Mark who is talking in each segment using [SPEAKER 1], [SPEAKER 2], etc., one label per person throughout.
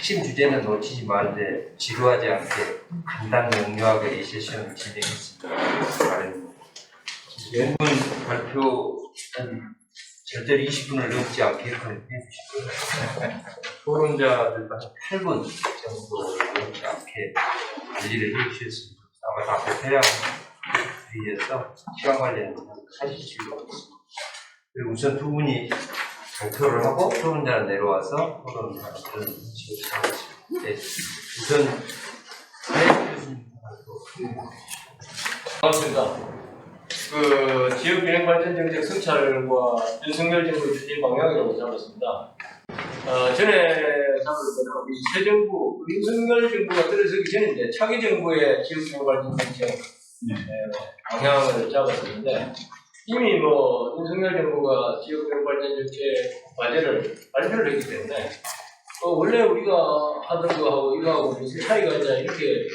[SPEAKER 1] 핵심 주제는 놓치지 말되 지루하지 않게 간단 명료하게 이 세션을 진행했습니다.原문 발표는 절대로 20분을 넘지 않게끔 해주시고요. 토론자들도 한 8분 정도 넘지 않게 관리를 해주셨습니다. 아마 다 베테랑 위해서 시간 관리는 하시시고 있습니다. 그리고 우선 두 분이 발표를 하고 토론자는 내려와서 토론을 하는 그런 식으로 하겠습니다. 네, 우선 네, 교수님 발표.
[SPEAKER 2] 반갑습니다. 지역균형발전정책 성찰과 윤석열 정부의 추진 방향이라고 잡았습니다. 전에 잡을 때는 새 정부, 윤석열 정부가 들어서기 전에 이제 차기 정부의 지역균형발전정책 방향을 잡았었는데 이미 윤석열 정부가 지역균형발전정책 과제를 발표를 했기 때문에 원래 우리가 하던 거하고 이거하고 무슨 차이가 있냐 이렇게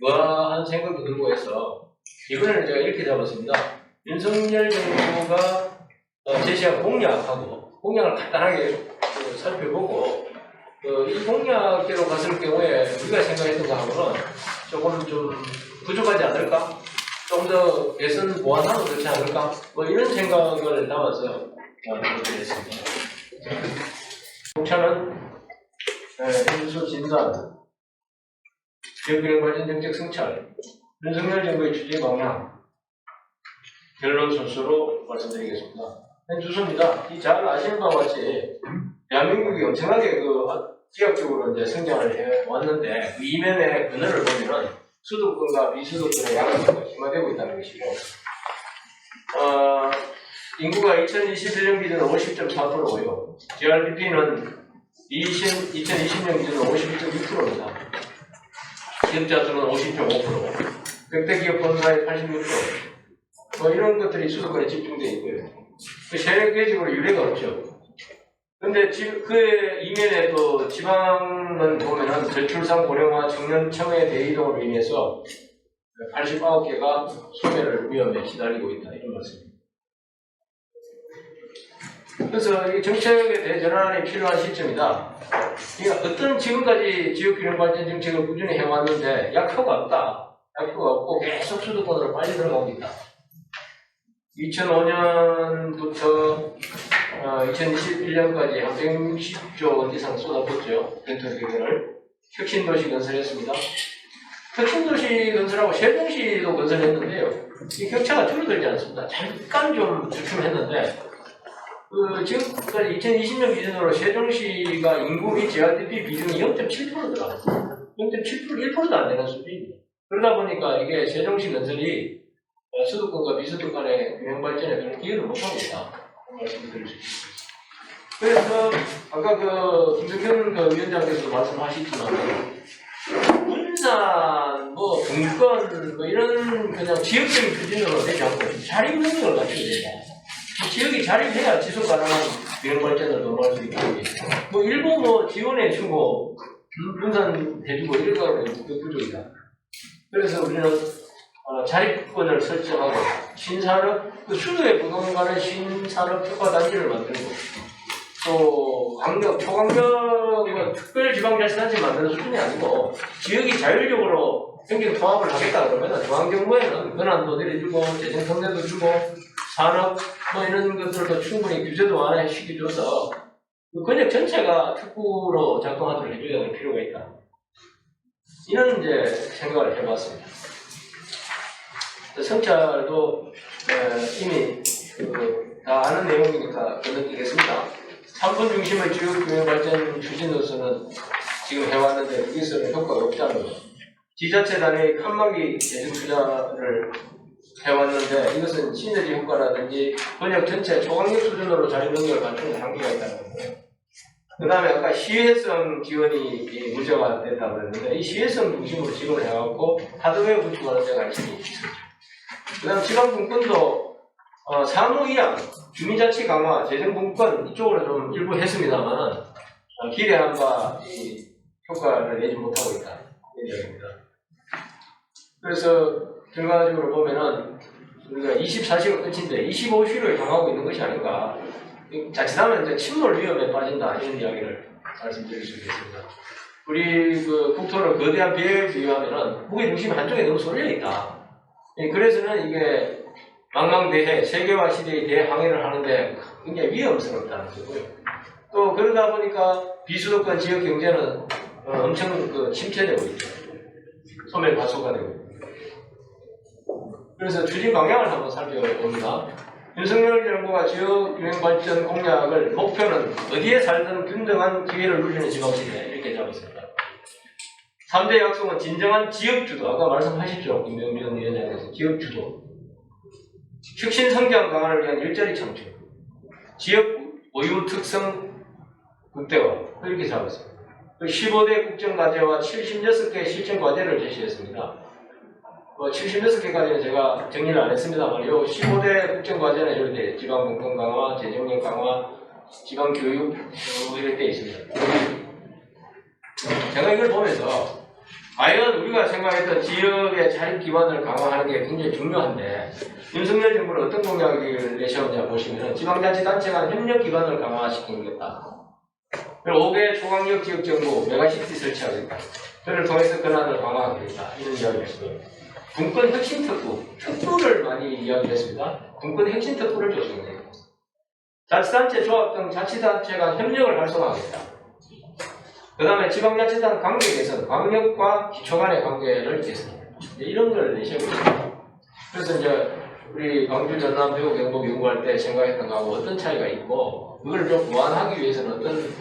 [SPEAKER 2] 의아한 생각도 들고 해서 이번에는 제가 이렇게 잡았습니다. 윤석열 정부가 제시한 공약을 간단하게 살펴보고 이 공약대로 갔을 경우에 우리가 생각했던 거하고는 조금 좀 부족하지 않을까? 좀 더 개선 보완하면 좋지 않을까? 이런 생각을 담아서 발표했습니다. 공차는 현수 진단, 지역균형발전정책 성찰, 윤석열 정부의 추진 방향, 결론 순서로 말씀드리겠습니다. 주소입니다. 잘 아시는 바와 같이 대한민국이 엄청나게 지역적으로 이제 성장을 해왔는데 그 이면의 그늘을 보면은 수도권과 비수도권의 양극화가 심화되고 있다는 것이고 인구가 2021년 기준 50.4%고요. GRBP는 2020년 기준 52.6%입니다. 기업자 수는 50.5%, 백대기업 본사의 86%, 이런 것들이 수도권에 집중되어 있고요. 세계적으로 유례가 없죠. 근데 그의 이면에 또 지방은 보면은 저출산 고령화 청년 청의 대이동으로 인해서 89개가 소멸을 위험에 시달리고 있다. 이런 말씀입니다. 그래서 이 정책의 대전환이 필요한 시점이다. 그러니까 어떤 지금까지 지역균형발전 정책을 꾸준히 해왔는데 약효가 없다. 약효가 없고 계속 수도권으로 빨리 들어가고 있다. 2005년부터 2021년까지 한 160조 원 이상 쏟아붓죠. 벤처 기금을. 혁신도시 건설했습니다. 혁신도시 건설하고 세종시도 건설했는데요. 이 격차가 줄어들지 않습니다. 잠깐 좀 주춤했는데 지금까지 2020년 기준으로 세종시가 인구 및 GRDP 비중이 0.7% 들어갔습니다. 0.7%, 1%도 안 되는 수준입니다. 그러다 보니까 이게 세종시 건설이 수도권과 비수도 간의 균형 발전에 그런 기여를 못하고 있다. 말씀을 드릴 수 있습니다. 그래서 아까 김석현 위원장께서도 말씀하셨지만 분산, 분권, 이런 그냥 지역적인 추진으로 되지 않고 자립 능력을 갖춰야 된다. 지역이 자립해야 지속 가능한 균형 발전을 도모할 수 있고 일부 지원해주고 분산해주고 이런 거는 부족이다. 그래서 우리는 자립권을 설정하고 신산업, 수도의 부동간의 신산업 특화단지를 만들고 또 광역, 초광역 특별지방자치단지 만드는 수준이 아니고 지역이 자율적으로 행정 통합을 하겠다 그러면 중앙정부에는 권한도 내려주고 재정통제도 주고 산업 이런 것들도 충분히 규제도 완화시켜줘서 권역 전체가 특구로 작동하도록 해줘야 할 필요가 있다. 이런 이제 생각을 해봤습니다. 성찰도 이미 다 아는 내용이니까 건너뛰겠습니다. 3분 중심의 지역균형발전 추진으로서는 지금 해왔는데 거기서는 효과가 없다는 것. 지자체 단위 칸막이 재정 투자를 해왔는데 이것은 시너지 효과라든지 권역 전체 초강력 수준으로 자립 능력을 갖추는 한계가 있다는 거고요. 그 다음에 아까 시혜성 지원이 문제가 됐다고 그랬는데 이 시혜성 중심으로 지원을 해갖고 하드웨어 구축하는 데가 있습니다. 그 다음 지방분권도 사무이양, 주민자치 강화, 재정분권 이쪽으로 좀 일부 했습니다만 기대한 바 효과를 내지 못하고 있다. 이런 이야기입니다. 그래서 결과적으로 보면은 우리가 24시가 끝인데 25시로 향하고 있는 것이 아닌가. 자칫하면 이제 침몰 위험에 빠진다 이런 이야기를 말씀드릴 수 있겠습니다. 우리 그 국토를 거대한 배에 비유하면은 무게 중심이 한쪽에 너무 쏠려 있다. 그래서는 이게 망망대해, 세계화 시대의 대항해를 하는데 굉장히 위험스럽다는 거고요. 또 그러다 보니까 비수도권 지역 경제는 엄청 침체되고 있죠. 소멸 가소가 되고. 그래서 추진 방향을 한번 살펴봅니다. 윤석열 정부가 지역균형발전 공약을 목표는 어디에 살든 균등한 기회를 누리는 지방시대 이렇게 잡았습니다. 3대 약속은 진정한 지역주도, 아까 말씀하셨죠. 김명준 위원장께서 지역주도, 혁신 성장 강화를 위한 일자리 창출, 지역 고유 특성 극대화 이렇게 잡았습니다. 15대 국정과제와 76개의 실천과제를 제시했습니다. 76개까지는 제가 정리를 안 했습니다만, 요 15대 국정과제는 이렇게 지방 공권 강화, 재정력 강화, 지방 교육 이렇게 되어 있습니다. 제가 이걸 보면서 과연 우리가 생각했던 지역의 자립 기반을 강화하는 게 굉장히 중요한데, 윤석열 정부는 어떤 공약을 내셨느냐 보시면 지방자치단체 간 협력 기반을 강화시키겠다. 그리고 5개 초강력 지역정부 메가시티 설치하겠다. 그를 통해서 권한을 강화하겠다. 이런 이야기를 했어요. 분권 혁신 특구를 많이 이야기했습니다. 분권 혁신 특구를 조성해요. 자치단체 조합 등 자치단체 간 협력을 활성화하겠다. 그 다음에 지방자치단 관계 개선, 광역과 기초 간의 관계를 개선. 이런 걸 내시고 있습니다. 그래서 이제 우리 광주, 전남, 대구, 경북 연구할 때 생각했던 거하고 어떤 차이가 있고, 그걸 좀 보완하기 위해서는 어떤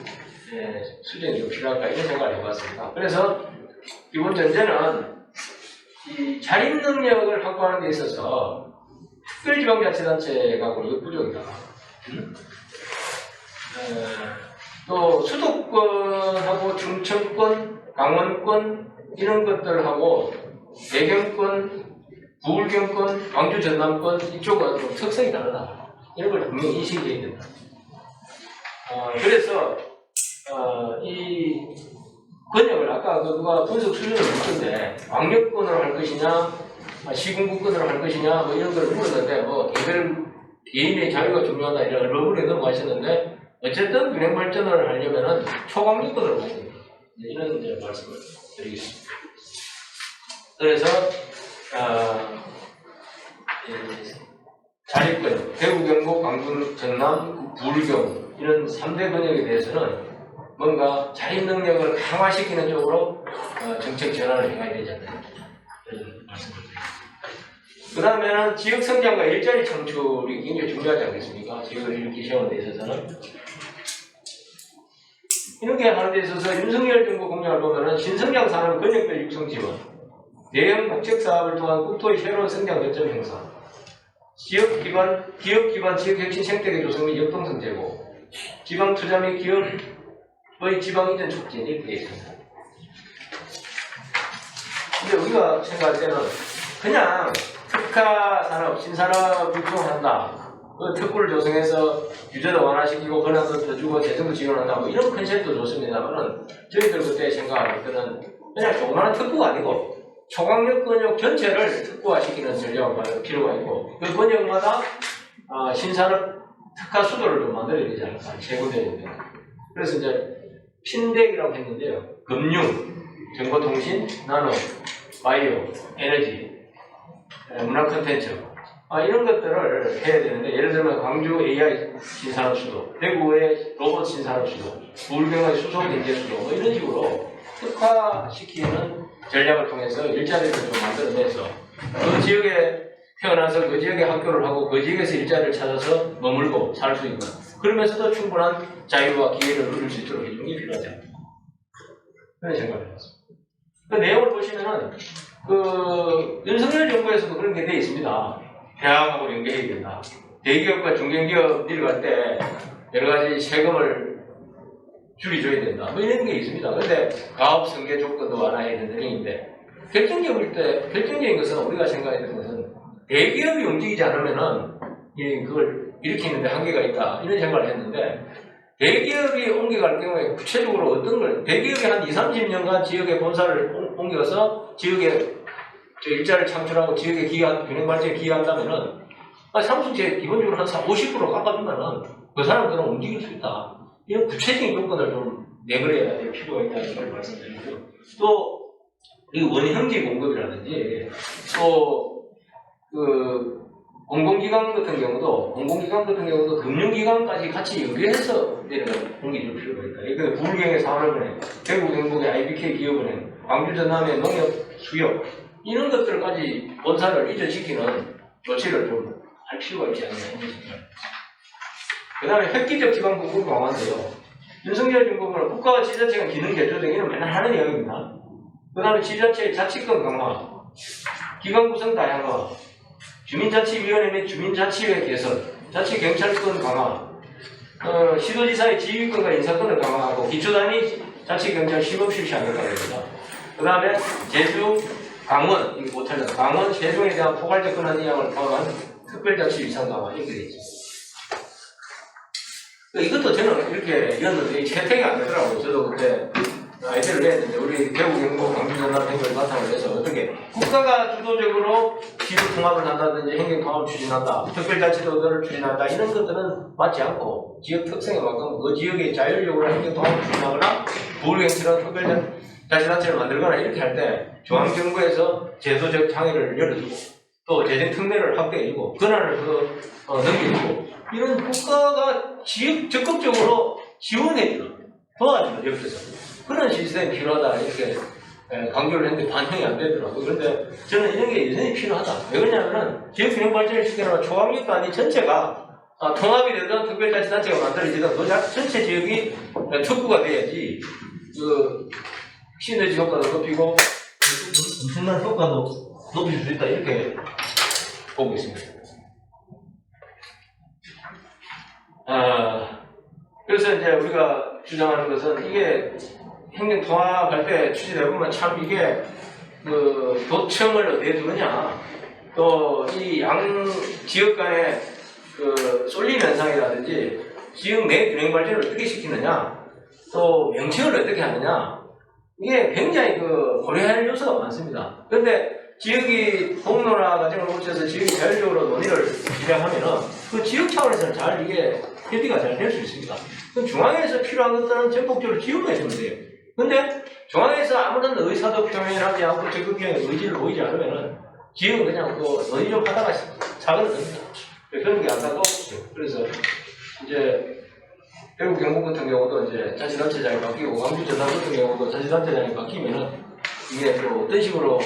[SPEAKER 2] 수준이 좀 필요할까 이런 생각을 해봤습니다. 그래서 기본 전제는 이 자립 능력을 확보하는 데 있어서 특별지방자치단체가 이거 부족이다. 또 수도권하고 충청권, 강원권 이런 것들하고 대경권, 부울경권, 광주, 전남권 이쪽은 좀 특성이 다르다. 이런 걸 분명히 인식해야 된다. 그래서 이 권역을 아까 누가 분석 수준을 묻던데 광역권으로 할 것이냐, 시군구권으로 할 것이냐 뭐 이런 걸 물었는데 뭐 개인의 자유가 중요하다 이런 얼굴에 넘어가셨는데 어쨌든 균형 발전을 하려면은 초광역권으로 가야 됩니다. 이런 이제 말씀을 드리겠습니다. 그래서 자립권, 대구, 경북, 광주, 전남, 부울경 이런 3대 권역에 대해서는 뭔가 자립 능력을 강화시키는 쪽으로 정책 전환을 해야 되지 않나 이런 말씀을 드립니다. 그 다음에는 지역 성장과 일자리 창출이 굉장히 중요하지 않겠습니까? 지역을 일으키기 세우는 데 있어서는 이렇게 하는 데 있어서 윤석열 정부 공약을 보면은 신성장 산업 권역별 육성 지원, 대형 국책 사업을 통한 국토의 새로운 성장 거점 형성, 기업 기반 지역 혁신 생태계 조성 및 역동성 제고, 지방 투자 및 기업의 지방 이전 촉진 이렇게 되어 있습니다. 근데 우리가 생각할 때는 그냥 특화 산업, 신산업 육성한다. 특구를 조성해서 규제도 완화시키고 권한도 더 주고 재정도 지원한다. 뭐 이런 컨셉도 좋습니다만은 저희들 그때 생각할 때는 그냥 조그마한 특구가 아니고 초강력 권역 전체를 특구화시키는 전략을 필요가 있고 그 권역마다 신산업 특화 수도를 좀 만들어야 되지 않을까 제고되는데 그래서 이제 핀덱이라고 했는데요. 금융, 정보통신, 나노, 바이오, 에너지, 문화 콘텐츠 이런 것들을 해야 되는데 예를 들면 광주 AI 신산업 수도, 대구의 로봇 신산업 수도, 부울경의 수소 경제 수도 뭐 이런 식으로 특화시키는 전략을 통해서 일자리를 좀 만들어내서 그 지역에 태어나서 그 지역에 학교를 하고 그 지역에서 일자리를 찾아서 머물고 살 수 있는 그러면서도 충분한 자유와 기회를 누릴 수 있도록 해주는 게 필요하지 않나 그런 생각을 해봤습니다. 그 내용을 보시면은 그 윤석열 정부에서도 그런 게 돼 있습니다. 대학하고 연계해야 된다. 대기업과 중견기업 내려갈 때 여러 가지 세금을 줄여줘야 된다. 뭐 이런 게 있습니다. 그런데 가업 승계 조건도 완화해야 된다. 등인데 결정적인 것은 우리가 생각해야 되는 것은 대기업이 움직이지 않으면은 그걸 일으키는데 한계가 있다. 이런 생각을 했는데 대기업이 옮겨갈 경우에 구체적으로 어떤 걸 대기업이 한 20-30년간 지역에 본사를 옮겨서 지역에 일자리를 창출하고 지역에 균형 발전에 기여한다면은 삼성제 기본적으로 한 50% 깎아주면은 그 사람들은 움직일 수 있다. 이런 구체적인 조건을 좀 내버려야 될 필요가 있다는 걸 말씀드리고요. 또 이 원형지 공급이라든지 또 그 공공기관 같은 경우도 금융기관까지 같이 연계해서 내려가는 공기 줄 필요가 있다. 그러니까 부울경의 산업은행, 대구 경북의 IBK 기업은행, 광주 전남의 농협 수협 이런 것들까지 본사를 이전시키는 조치를 좀 할 필요가 있지 않나 싶습니다. 그 다음에 획기적 기관 공급 강화인데요. 윤석열 정부는 국가와 지자체가 기능 개조 등에는 맨날 하는 이야기입니다. 그 다음에 지자체의 자치권 강화, 기관 구성 다양화, 주민자치위원회 및 주민자치회 개선, 자치경찰권 강화, 시도지사의 지휘권과 인사권을 강화하고 기초단위 자치경찰 시범 실시하겠다고 합니다. 그 다음에 제주, 강원, 이거 못하죠. 강원, 세종에 대한 포괄적 권한 이양을 포함한 특별자치 위상 강화 이렇게 되어 있습니다. 이것도 저는 이렇게 이었는데 채택이 안 되더라고요. 저도 그때 아이디어를 냈는데 우리 대구 경북 광주 전남 행정을 바탕으로 해서 어떻게 국가가 주도적으로 지구 통합을 한다든지 행정 통합을 추진한다, 특별자치도를 추진한다 이런 것들은 맞지 않고 지역 특성에 맞고 그 지역의 자율적으로 행정 통합을 추진하거나 부울경처럼 특별자치단체를 만들거나 이렇게 할 때 중앙정부에서 제도적 장애를 열어주고 또 재정 특례를 확대해주고 권한을 넘겨주고 이런 국가가 적극적으로 지원해주는 도와주는 옆에서 그런 시스템이 필요하다 이렇게 강조를 했는데 반영이 안 되더라고요. 그런데 저는 이런 게 여전히 필요하다. 왜 그러냐면은 지역균형 발전을 시키려면 초강력 단위 전체가 통합이 되든 특별자치단체가 만들어지든 그 전체 지역이 촉구가 돼야지 그 시너지 효과도 높이고 엄청난 효과도 높일 수 있다 이렇게 보고 있습니다. 그래서 이제 우리가 주장하는 것은 이게 행정 통합할 때 추진해보면 참 이게 그 도청을 어디에 두느냐 또 이 양 지역 간의 그 쏠림 현상이라든지 지역 내 균형 발전을 어떻게 시키느냐 또 명칭을 어떻게 하느냐 이게 굉장히 그 고려할 요소가 많습니다. 그런데 지역이 공론화 과정을 거쳐서 지역이 자율적으로 논의를 진행하면은 그 지역 차원에서는 잘 이게 협의가 잘 될 수 있습니다. 그럼 중앙에서 필요한 것들은 전폭적으로 지원해주면 돼요. 근데 중앙에서 아무런 의사도 표현하지 않고 적극적인 의지를 보이지 않으면은 지역은 그냥 그 논의 좀 하다가 사그러듭니다. 그런 게 안타까웠어요. 그래서 이제 대구 경북 같은 경우도 이제 자치단체장이 바뀌고 광주 전남 같은 경우도 자치단체장이 바뀌면은 이게 또 어떤 식으로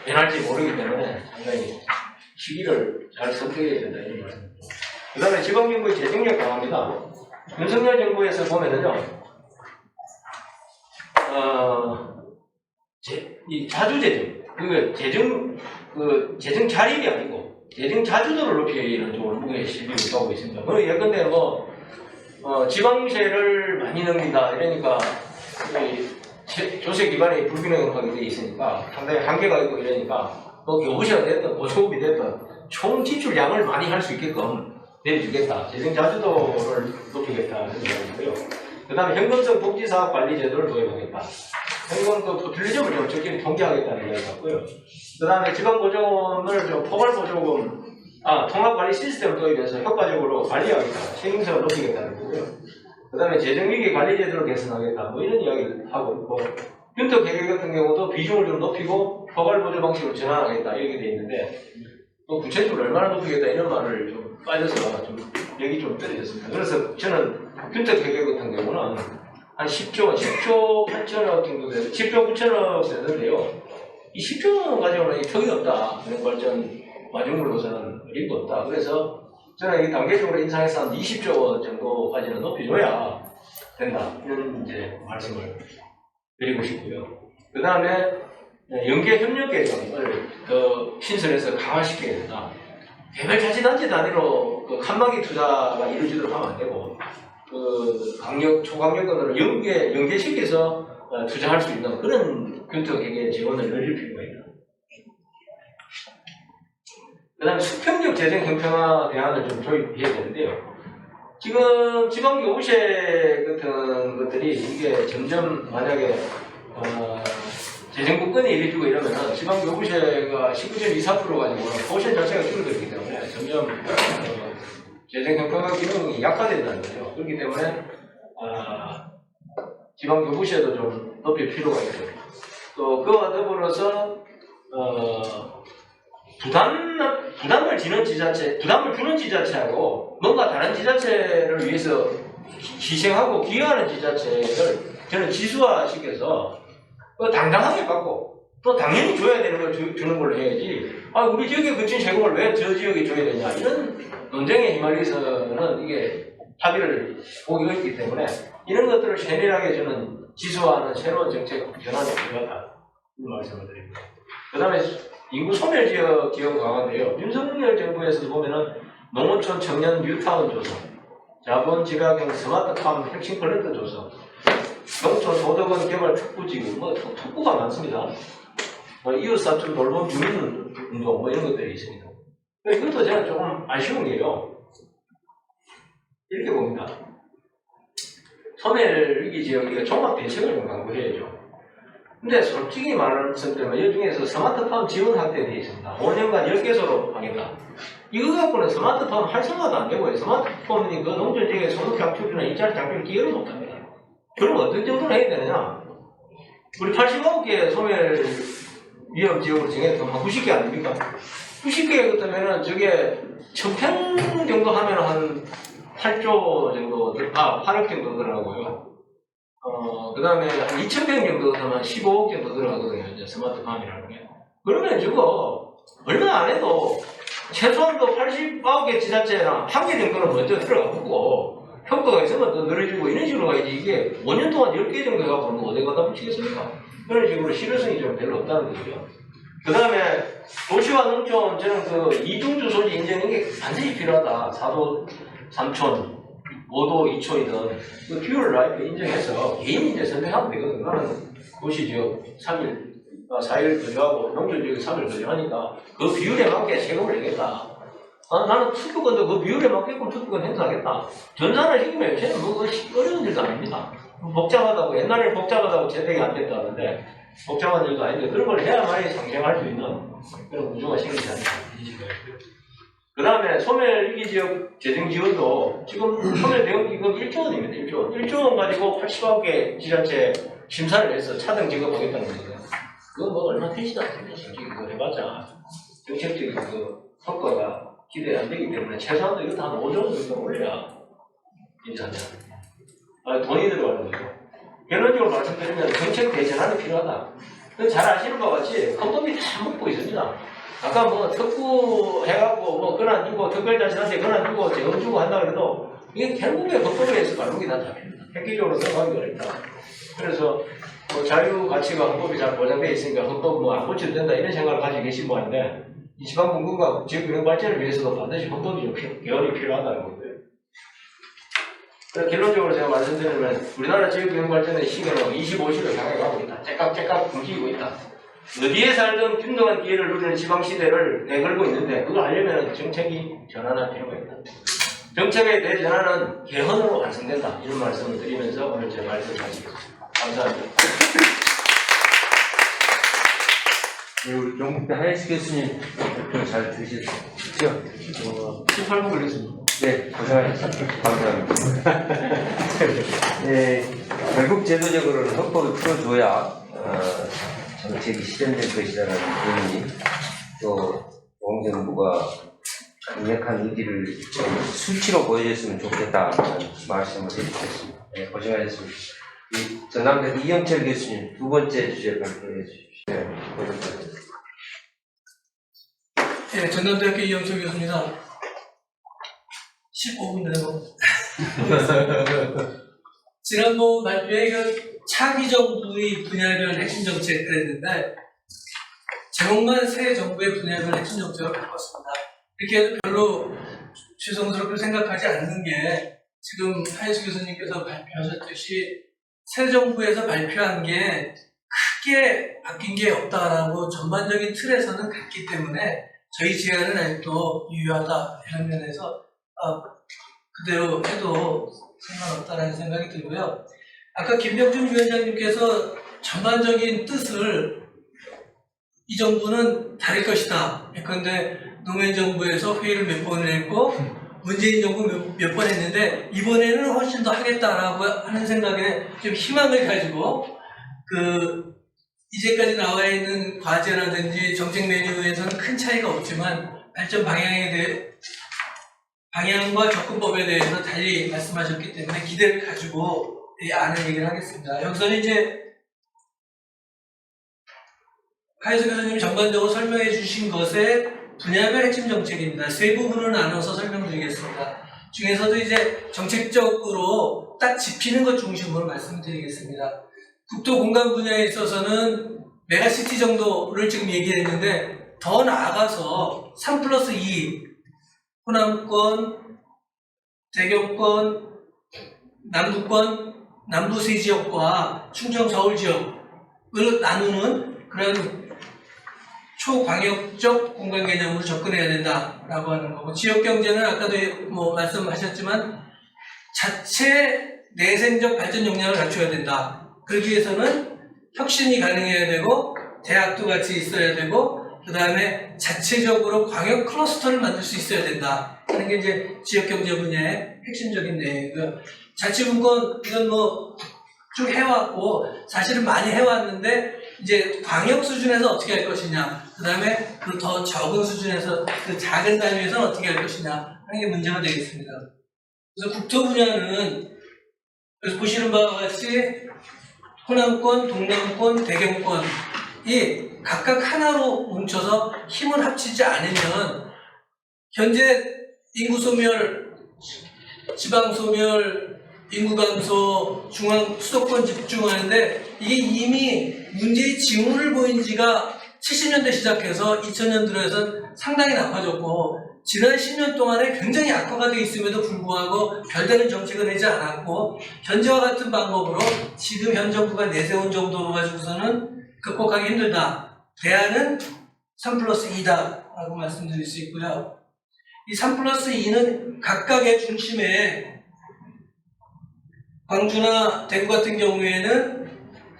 [SPEAKER 2] 변할지 모르기 때문에 상당히 시기를 잘 선택해야 된다 이런 말씀입니다. 그 다음에 지방정부의 재정력 강화입니다. 윤석열 정부에서 보면은요, 이 자주재정, 재정 자립이 아니고 재정 자주도를 높이는 쪽으로 무게 시비를 하고 있습니다. 예컨대 지방세를 많이 넘긴다 이러니까 조세 기반이 불균형하게 돼 있으니까 상당히 한계가 있고 이러니까 교부세가 됐든 보조금이 됐든 총 지출량을 많이 할 수 있게끔 내주겠다. 재정 자주도를 높이겠다 생각이고요. 그 다음에 현금성 복지사업 관리 제도를 도입하겠다. 현금 포퓰리즘을 좀 적극 통제하겠다는 이야기 같고요. 그 다음에 지방보조금을 좀 포괄보조금 통합관리 시스템을 도입해서 효과적으로 관리하겠다. 책임성을 높이겠다는 거고요. 그 다음에 재정위기 관리 제도를 개선하겠다. 이런 이야기를 하고 있고, 윤택회계 같은 경우도 비중을 좀 높이고 포괄보조 방식으로 전환하겠다. 이렇게 돼 있는데, 또 구체적으로 얼마나 높이겠다 이런 말을 좀 빠져서 좀 여기 좀 떨어졌습니다. 그래서 저는 윤택회계 같은 경우는 한 10조 8천억 정도 돼서 10조 9천억 되는데요. 이 10조 원 가지고는 턱이 없다. 그런 발전 마중물로서는 의미가 없다. 그래서 저는 이 단계적으로 인상해서 한 20조 원 정도까지는 높여줘야 된다. 이런 이제 말씀을 드리고 싶고요. 그 다음에 연계 협력 계획을 신설해서 강화시켜야 된다. 개별 자치단체 단위로 칸막이 투자가 이루어지도록 하면 안 되고, 초강력권으로 연계시켜서 투자할 수 있는 그런 균등하게 지원을 늘릴 필요가 있다. 그 다음에 수평적 재정 형평화 대안을 좀 도입해야 되는데요. 지금 지방교부세 같은 것들이 이게 점점 만약에 재정국권이 이루어지고 이러면은 지방교부세가 19.24% 가지고 포션 자체가 줄어들기 때문에 점점 재정 형평화 기능이 약화된다는 거죠. 그렇기 때문에 지방 교부세도 좀 높일 필요가 있고, 또 그와 더불어서 부담을 주는 지자체하고 뭔가 다른 지자체를 위해서 희생하고 기여하는 지자체를 저는 지수화시켜서 당당하게 받고 또 당연히 줘야 되는 걸 주는 걸로 해야지. 우리 지역에 그친 세금을 왜 저 지역에 줘야 되냐, 이런 논쟁에 휘말려서는 이게 합의를 보기가 있기 때문에 이런 것들을 세밀하게 저는 지수화하는 새로운 정책 전환이 필요하다, 이런 말씀을 드립니다. 그 다음에 인구 소멸 지역 강화인데요. 윤석열 정부에서 보면은 농어촌 청년 뉴타운 조성, 자본 지각형 스마트팜 핵심 플랜트 조성, 농촌 소득원 개발 특구지구, 특구가 많습니다. 이웃사촌 돌봄 주민운동 이런 것들이 있습니다. 이것도 제가 조금 아쉬운 게요, 이렇게 봅니다. 소멸 위기 지역에 종합 대책을 좀 강구해야죠. 근데 솔직히 말씀드리면 이 중에서 스마트팜 지원 확대되어 있습니다. 5년간 10개소로 하겠다. 이거 갖고는 스마트팜 활성화도 안 되고요. 스마트팜이 그 농촌 지역의 소득 창출이나 일자리 창출을 기여를 못합니다. 그럼 어떤 정도로 해야 되느냐? 우리 89개 소멸 위험 지역으로 정했던 한 90개 아닙니까? 90개 같으면은 저게 1000평 정도 하면 한 8조 정도, 8억 정도 들어가고요. 그 다음에 한 2000평 정도 하면 15억 정도 들어가거든요, 이제 스마트팜이라는 게. 그러면 저거 얼마 안 해도 최소한도 89개 지자체랑 한 개 정도는 먼저 들어가고 효과가 있으면 더 늘어지고 이런 식으로 가야지. 이게 5년 동안 10개 정도 해가지고 어디 갖다 붙이겠습니까? 그런 식으로 실효성이 좀 별로 없다는 거죠. 그 다음에 도시와 농촌, 저는 그 이중주 소지 인정인 게 반드시 필요하다. 4도 3촌, 5도 2촌이든 그 듀얼 라이프 인정해서 개인이 이제 선택하면 되거든. 나는 도시 지역 3일, 4일 거주하고 농촌 지역에 3일 거주하니까 그 비율에 맞게 세금을 내겠다. 나는 특구권도 그 비율에 맞게끔 특구권 행사하겠다. 전산을 시키면 요새는 어려운 일도 아닙니다. 복잡하다고, 옛날에 복잡하다고 재택이 안 됐다는데 복잡한 일도 아닌데 그런 걸 해야만이 상생할 수 있는 그런 구조가 생기지 않을까 인식을 했고요. 그 다음에 소멸위기 지역 재정 지원도 지금 소멸 대응기금 1조 원입니다. 1조 원. 1조 원 가지고 89개 지자체 심사를 해서 차등 지급하겠다는 거거든요. 그건 뭐 얼마 되지도 않습니다. 솔직히 그거 해봤자 정책적인 그 성과가 기대 안 되기 때문에 최소한도 이것도 한 5조 원 정도 올려야 괜찮냐. 돈이 들어가는 거죠. 결론적으로 말씀드리면 정책 대전환이 필요하다. 잘 아시는 바와 같이 헌법이 다 묻고 있습니다. 아까 뭐 특구 해갖고 뭐 권한 주고 특별자치단체 권한 주고 재원 주고 한다 그래도 이게 결국에 헌법에 의해서 발목이 다 잡힙니다. 획기적으로 생각하기 어렵다. 그래서 뭐 자유 가치가 헌법이 잘 보장되어 있으니까 헌법 뭐 안 고쳐도 된다 이런 생각을 가지고 계신 분인데 이 지방 분권과 지역 균형 발전을 위해서도 반드시 헌법이 좀 개헌이 필요하다는 거고요. 결론적으로 제가 말씀드리면 우리나라 지역균형 발전의 시계는 25시를 향해 가고 있다. 째깍째깍 움직이고 있다. 어디에 살든 균등한 기회를 누리는 지방시대를 내걸고 있는데 그걸 하려면 정책이 전환할 필요가 있다. 정책의 대전환은 개헌으로 완성된다. 이런 말씀을 드리면서 오늘 제 말씀을 마치겠습니다. 감사합니다.
[SPEAKER 1] 네, 우리 경북대 하예수 교수님 발표 잘 들으셨죠?
[SPEAKER 2] 18분 걸렸습니다.
[SPEAKER 1] 네, 고생하셨습니다. 감사합니다. 네, 결국 제도적으로는 헌법을 풀어줘야 정책이 실현될 것이라는 의미, 또 공정부가 강력한 의지를 좀 수치로 보여줬으면 좋겠다는 말씀을 해주셨습니다. 네, 고생하셨습니다. 전남대 이영철 교수님 두 번째 주제 발표해 주십시오. 네, 고생하셨습니다.
[SPEAKER 3] 네, 전남대학교 이영철 교수입니다. 15분이네요. 지난번 발표에 그 차기 정부의 분야별 핵심 정책 그랬는데 제목만 새 정부의 분야별 핵심 정책으로 바꿨습니다. 이렇게 해도 별로 죄송스럽게 생각하지 않는 게 지금 하예수 교수님께서 발표하셨듯이 새 정부에서 발표한 게 크게 바뀐 게 없다라고 전반적인 틀에서는 같기 때문에 저희 제안은 아직도 유효하다 이런 면에서 그대로 해도 상관없다라는 생각이 들고요. 아까 김병준 위원장님께서 전반적인 뜻을 이 정부는 다를 것이다. 그런데 노무현 정부에서 회의를 몇 번을 했고 문재인 정부 몇 번 했는데 이번에는 훨씬 더 하겠다라고 하는 생각에 좀 희망을 가지고 이제까지 나와 있는 과제라든지 정책 메뉴에서는 큰 차이가 없지만 발전 방향과 접근법에 대해서 달리 말씀하셨기 때문에 기대를 가지고 이 안을 얘기를 하겠습니다. 여기서는 이제 하혜석 교수님이 전반적으로 설명해 주신 것의 분야별 핵심 정책입니다. 세 부분을 나눠서 설명드리겠습니다. 중에서도 이제 정책적으로 딱 짚히는 것 중심으로 말씀드리겠습니다. 국토 공간 분야에 있어서는 메가시티 정도를 지금 얘기했는데 더 나아가서 3+2 호남권, 대경권, 남부권, 남부 세 지역과 충청 서울 지역을 나누는 그런 초광역적 공간 개념으로 접근해야 된다라고 하는 거고, 지역 경제는 아까도 말씀하셨지만 자체 내생적 발전 역량을 갖춰야 된다. 그러기 위해서는 혁신이 가능해야 되고 대학도 같이 있어야 되고 그 다음에 자체적으로 광역 클러스터를 만들 수 있어야 된다 하는 게 이제 지역 경제 분야의 핵심적인 내용이고요. 자치분권 이건 쭉 해왔고 사실은 많이 해왔는데 이제 광역 수준에서 어떻게 할 것이냐, 그 다음에 그 더 적은 수준에서 그 작은 단위에서는 어떻게 할 것이냐 하는 게 문제가 되겠습니다. 그래서 국토 분야는 그래서 보시는 바와 같이 호남권, 동남권, 대경권이 각각 하나로 뭉쳐서 힘을 합치지 않으면 현재 인구 소멸, 지방 소멸, 인구 감소, 중앙 수도권 집중하는데 이게 이미 문제의 징후를 보인 지가 70년대 시작해서 2000년 들어서 상당히 나빠졌고 지난 10년 동안에 굉장히 악화가 되어 있음에도 불구하고 별다른 정책을 내지 않았고 현재와 같은 방법으로 지금 현 정부가 내세운 정도로 가지고서는 극복하기 힘들다. 대안은 3+2다 라고 말씀드릴 수 있고요. 이 3+2는 각각의 중심에 광주나 대구 같은 경우에는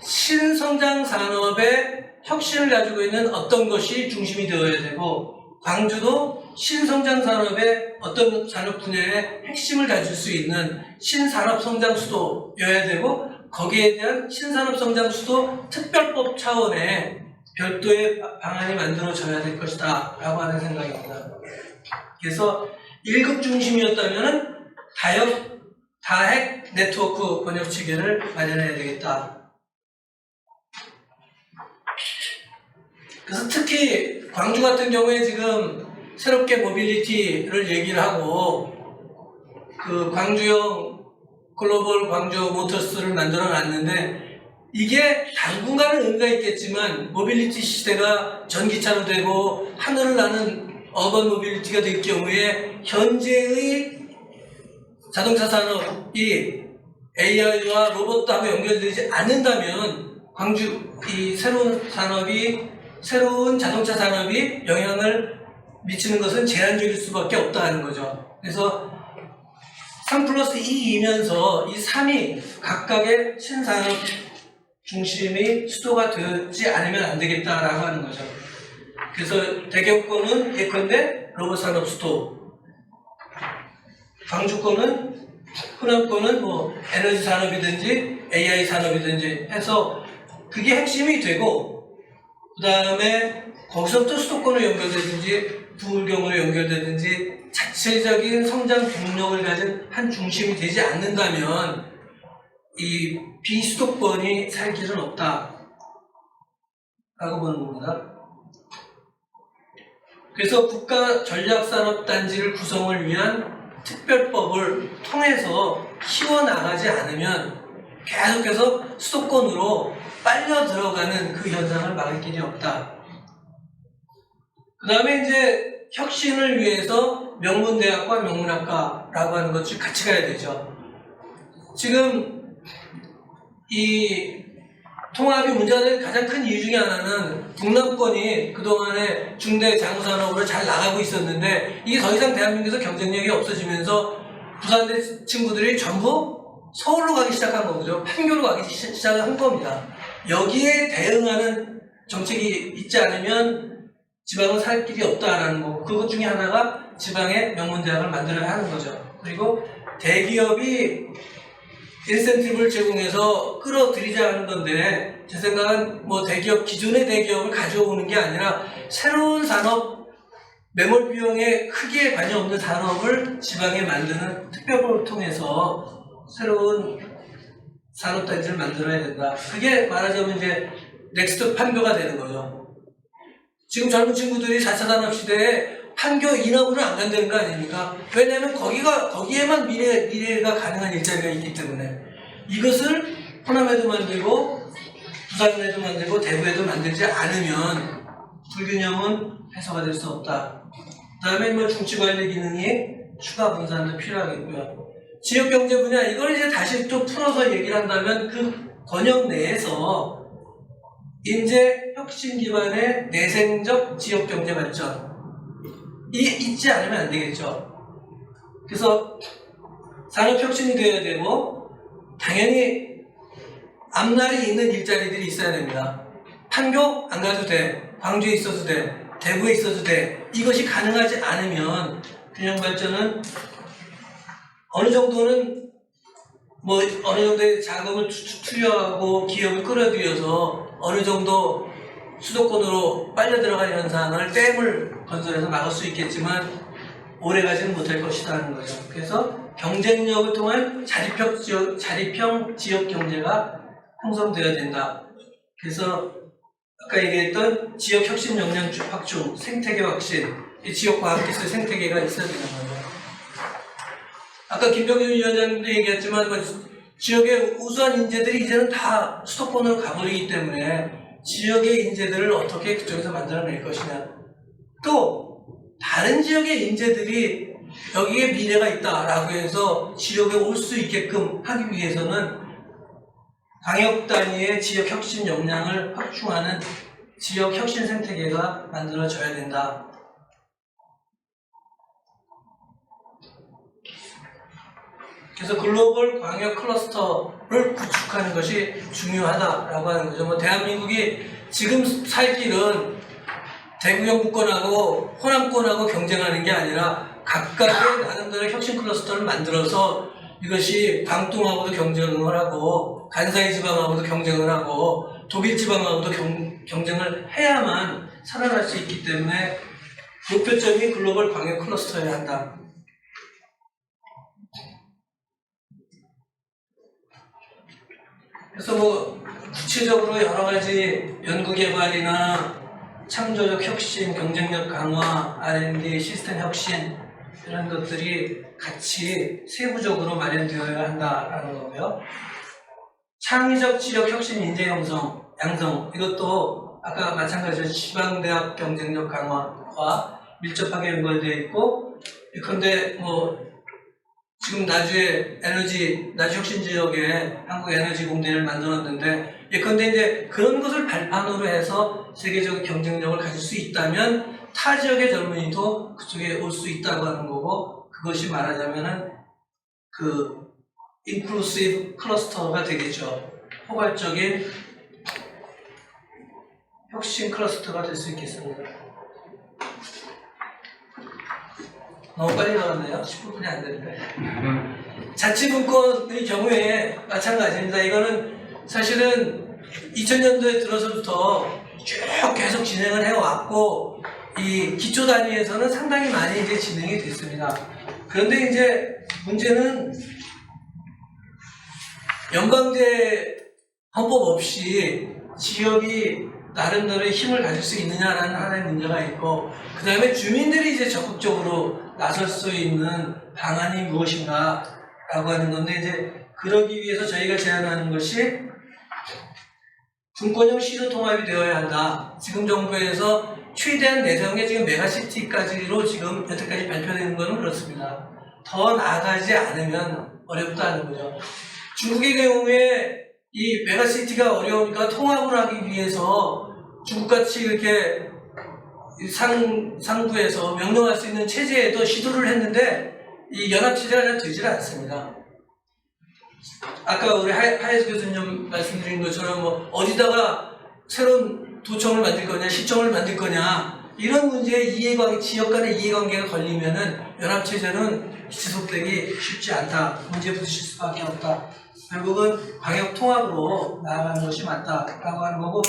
[SPEAKER 3] 신성장 산업의 혁신을 가지고 있는 어떤 것이 중심이 되어야 되고 광주도 신성장 산업의 어떤 산업 분야의 핵심을 가질 수 있는 신산업 성장 수도여야 되고 거기에 대한 신산업 성장 수도 특별법 차원의 별도의 방안이 만들어져야 될 것이다 라고 하는 생각입니다. 그래서 1급 중심이었다면 다핵 네트워크 번역 체계를 마련해야 되겠다. 그래서 특히 광주 같은 경우에 지금 새롭게 모빌리티를 얘기를 하고 그 광주형 글로벌 광주 모터스를 만들어 놨는데 이게 당분간은 의미가 있겠지만 모빌리티 시대가 전기차로 되고 하늘을 나는 어반 모빌리티가 될 경우에 현재의 자동차 산업이 AI와 로봇하고 연결되지 않는다면 광주 이 새로운 자동차 산업이 영향을 미치는 것은 제한적일 수밖에 없다는 거죠. 그래서 3+2이면서 이 3이 각각의 신산업 중심의 수도가 되지 않으면 안 되겠다라고 하는 거죠. 그래서 대경권은 예컨대 로봇 산업 수도, 광주권은 호남권은 에너지 산업이든지 AI 산업이든지 해서 그게 핵심이 되고 그 다음에 거기서부터 수도권으로 연결되든지 부울경으로 연결되든지 자체적인 성장 동력을 가진 한 중심이 되지 않는다면 이 비수도권이 살 길은 없다 라고 보는 겁니다. 그래서 국가 전략산업단지를 구성을 위한 특별법을 통해서 키워나가지 않으면 계속해서 수도권으로 빨려 들어가는 그 현상을 막을 길이 없다. 그 다음에 이제 혁신을 위해서 명문대학과 명문학과라고 하는 것을 같이 가야 되죠. 지금 이 통합이 문제가 된 가장 큰 이유 중에 하나는 동남권이 그동안에 중대 장산업으로 잘 나가고 있었는데 이게 더 이상 대한민국에서 경쟁력이 없어지면서 부산대 친구들이 전부 서울로 가기 시작한 거죠. 판교로 가기 시작한 겁니다. 여기에 대응하는 정책이 있지 않으면 지방은 살 길이 없다라는 거. 그것 중에 하나가 지방의 명문대학을 만들어야 하는 거죠. 그리고 대기업이 인센티브를 제공해서 끌어들이자 하는 건데, 제 생각은 뭐 대기업, 기존의 대기업을 가져오는 게 아니라 새로운 산업, 매몰 비용에 크게 관여 없는 산업을 지방에 만드는 특별법을 통해서 새로운 산업단지를 만들어야 된다. 그게 말하자면 이제 넥스트 판교가 되는 거죠. 지금 젊은 친구들이 4차 산업시대에 판교 인하구는 안 간다는 거 아닙니까? 왜냐하면 거기에만 미래가 가능한 일자리가 있기 때문에 이것을 호남에도 만들고 부산에도 만들고 대구에도 만들지 않으면 불균형은 해소가 될 수 없다. 그 다음에 뭐 중치관리 기능이 추가 분산도 필요하겠고요. 지역경제 분야, 이걸 이제 다시 또 풀어서 얘기를 한다면 그 권역 내에서 인재 혁신 기반의 내생적 지역경제 발전, 이게 있지 않으면 안 되겠죠. 그래서 산업혁신이 되어야 되고, 당연히 앞날이 있는 일자리들이 있어야 됩니다. 판교 안 가도 돼, 광주에 있어도 돼, 대구에 있어도 돼. 이것이 가능하지 않으면 균형 발전은 어느 정도는 뭐 어느 정도의 자금을 투여하고 기업을 끌어들여서 어느 정도 수도권으로 빨려 들어가는 현상을 댐을 건설해서 막을 수 있겠지만 오래 가지는 못할 것이라는 거죠. 그래서 경쟁력을 통한 자립형 지역 경제가 형성되어야 된다. 그래서 아까 얘기했던 지역 혁신 역량 확충, 생태계 확신, 이 지역과학기술 생태계가 있어야 되는 거죠. 아까 김병준 위원장님도 얘기했지만 지역의 우수한 인재들이 이제는 다 수도권으로 가버리기 때문에 지역의 인재들을 어떻게 그쪽에서 만들어낼 것이냐. 또 다른 지역의 인재들이 여기에 미래가 있다라고 해서 지역에 올 수 있게끔 하기 위해서는 광역 단위의 지역 혁신 역량을 확충하는 지역 혁신 생태계가 만들어져야 된다. 그래서 글로벌 광역 클러스터를 구축하는 것이 중요하다라고 하는 거죠. 뭐 대한민국이 지금 살 길은 대구 영부권하고 호남권하고 경쟁하는 게 아니라 각각의 나름대로 혁신 클러스터를 만들어서 이것이 광동하고도 경쟁을 하고 간사이 지방하고도 경쟁을 하고 독일 지방하고도 경쟁을 해야만 살아날 수 있기 때문에 목표점이 글로벌 광역 클러스터여야 한다. 그래서 뭐 구체적으로 여러 가지 연구개발이나 창조적 혁신, 경쟁력 강화, R&D, 시스템 혁신 이런 것들이 같이 세부적으로 마련되어야 한다라는 거고요. 창의적 지역 혁신 인재 양성, 이것도 아까 마찬가지로 지방대학 경쟁력 강화와 밀접하게 연관되어 있고, 그런데 뭐 지금 나주 혁신 지역에 한국에너지공대를 만들었는데, 예컨대 이제 그런 것을 발판으로 해서 세계적 경쟁력을 가질 수 있다면 타 지역의 젊은이도 그쪽에 올 수 있다고 하는 거고, 그것이 말하자면은 그 인클루시브 클러스터가 되겠죠. 포괄적인 혁신 클러스터가 될 수 있겠습니다. 너무 빨리 나왔네요. 10분이 안 되는데. 자치분권의 경우에 마찬가지입니다. 이거는 사실은 2000년도에 들어서부터 쭉 계속 진행을 해왔고, 이 기초 단위에서는 상당히 많이 이제 진행이 됐습니다. 그런데 이제 문제는 연방제 헌법 없이 지역이 나름대로의 힘을 가질 수 있느냐라는 하나의 문제가 있고, 그 다음에 주민들이 이제 적극적으로 나설 수 있는 방안이 무엇인가 라고 하는 건데, 이제 그러기 위해서 저희가 제안하는 것이 분권형 시도 통합이 되어야 한다. 지금 정부에서 최대한 내세운 지금 메가시티까지로 지금 여태까지 발표되는 것은 그렇습니다. 더 나아가지 않으면 어렵다는 거죠. 중국의 경우에 이 메가시티가 어려우니까 통합을 하기 위해서 중국같이 이렇게 상부에서 명령할 수 있는 체제에도 시도를 했는데 이 연합체제가 잘 되질 않습니다. 아까 우리 하예수 교수님 말씀드린 것처럼 뭐 어디다가 새로운 도청을 만들 거냐, 시청을 만들 거냐, 이런 문제에 지역 간의 이해관계가 걸리면은 연합체제는 지속되기 쉽지 않다. 문제 부딪힐 수밖에 없다. 결국은 광역 통합으로 나아가는 것이 맞다라고 하는 거고,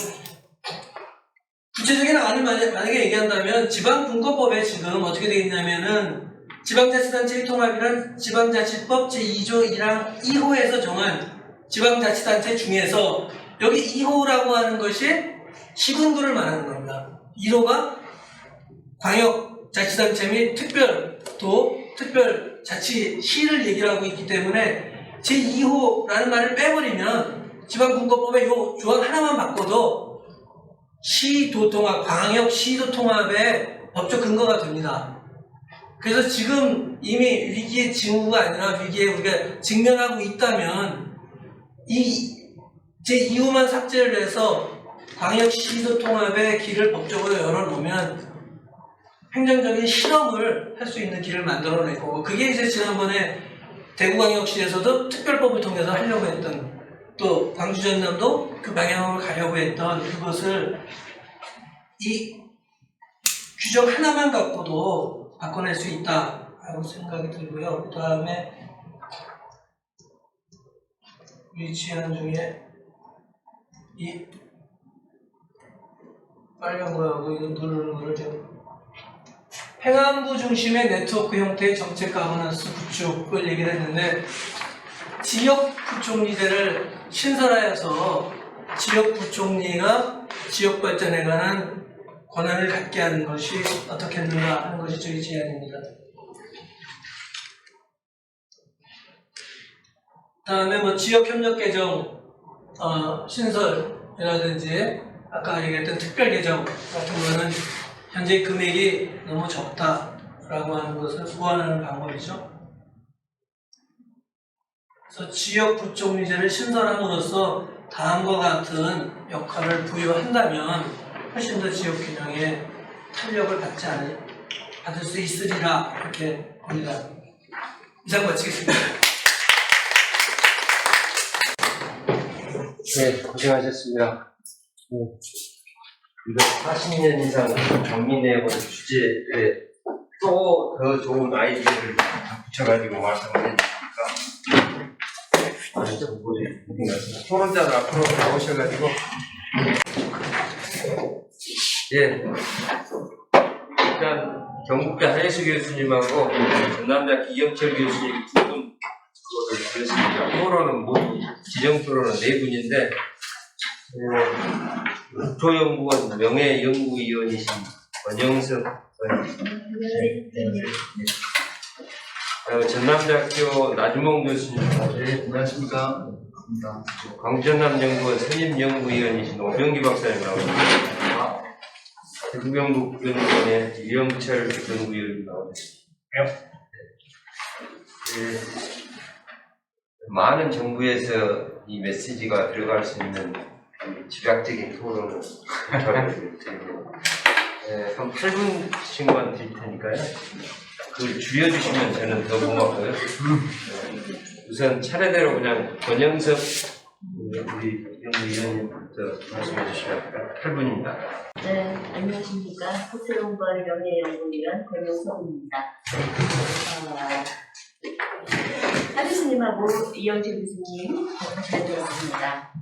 [SPEAKER 3] 구체적인 안을 만약에 얘기한다면 지방분권법에 지금 어떻게 되어 있냐면은 지방자치단체의 통합이란 지방자치법 제2조 1항 2호에서 정한 지방자치단체 중에서 여기 2호라고 하는 것이 시군구를 말하는 겁니다. 1호가 광역자치단체 및 특별자치시를 얘기를 하고 있기 때문에 제2호라는 말을 빼버리면 지방분권법의 요 조항 하나만 바꿔도 시도통합, 광역 시도통합의 법적 근거가 됩니다. 그래서 지금 이미 위기의 징후가 아니라 위기에 우리가 직면하고 있다면 이 제2호만 삭제를 해서 광역 시도통합의 길을 법적으로 열어놓으면 행정적인 실험을 할 수 있는 길을 만들어낼 거고, 그게 이제 지난번에 대구광역시에서도 특별법을 통해서 하려고 했던, 또 광주 전남도 그 방향으로 가려고 했던 그것을 이 규정 하나만 갖고도 바꿔낼 수 있다라고 생각이 들고요. 그 다음에 위치한 중에 이 빨간 거하고 이거 누르는 거를 좀 행안부 중심의 네트워크 형태의 정책 가버넌스 구축을 얘기를 했는데, 지역부총리제를 신설하여서 지역부총리가 지역 발전에 관한 권한을 갖게 하는 것이 어떻겠는가 하는 것이 저희 제안입니다. 다음에 뭐 지역협력 개정 신설이라든지 아까 얘기했던 특별 개정 같은 거는 현재 금액이 너무 적다라고 하는 것을 보완하는 방법이죠. 그래서 지역부총리제를 신설함으로써 다음과 같은 역할을 부여한다면 훨씬 더 지역 균형에 탄력을 받을 수 있으리라 이렇게 봅니다. 이상 마치겠습니다.
[SPEAKER 1] 네, 고생하셨습니다. 40년 이상 경민해온 주제에 또 더 좋은 아이디어를 붙여가지고 말씀을 해주시니까 좀 고생하셨습니다. 토론자들 앞으로 나오셔가지고 일단 경북대 하예수 교수님하고 전남대 이영철 교수님 두 분 그거를 드렸습니다. 토론은 모두 지정 토론은 4분인데 국토연구원 명예연구위원이신 원영석 전남대학교 나주몽 교수님,
[SPEAKER 4] 안녕하십니까.
[SPEAKER 1] 광주전남연구원 선임연구위원이신 오병기 박사님 나오셨습니다. 대구경북연구원의 이영철 연구위원님 나오셨습니다. 많은 정부에서 이 메시지가 들어갈 수 있는 집약적인 토론을 드리고 한 8분씩만 드릴 테니까요. 그걸 줄여주시면 저는 더 고맙고요. 우선 차례대로 그냥 권영섭 우리 연구위원님부터 말씀해 주시면 8분입니다.
[SPEAKER 5] 네, 안녕하십니까. 국토연구원 명예연구위원 권영섭입니다. 하교수님하고 이영철 교수님 잘 들었습니다.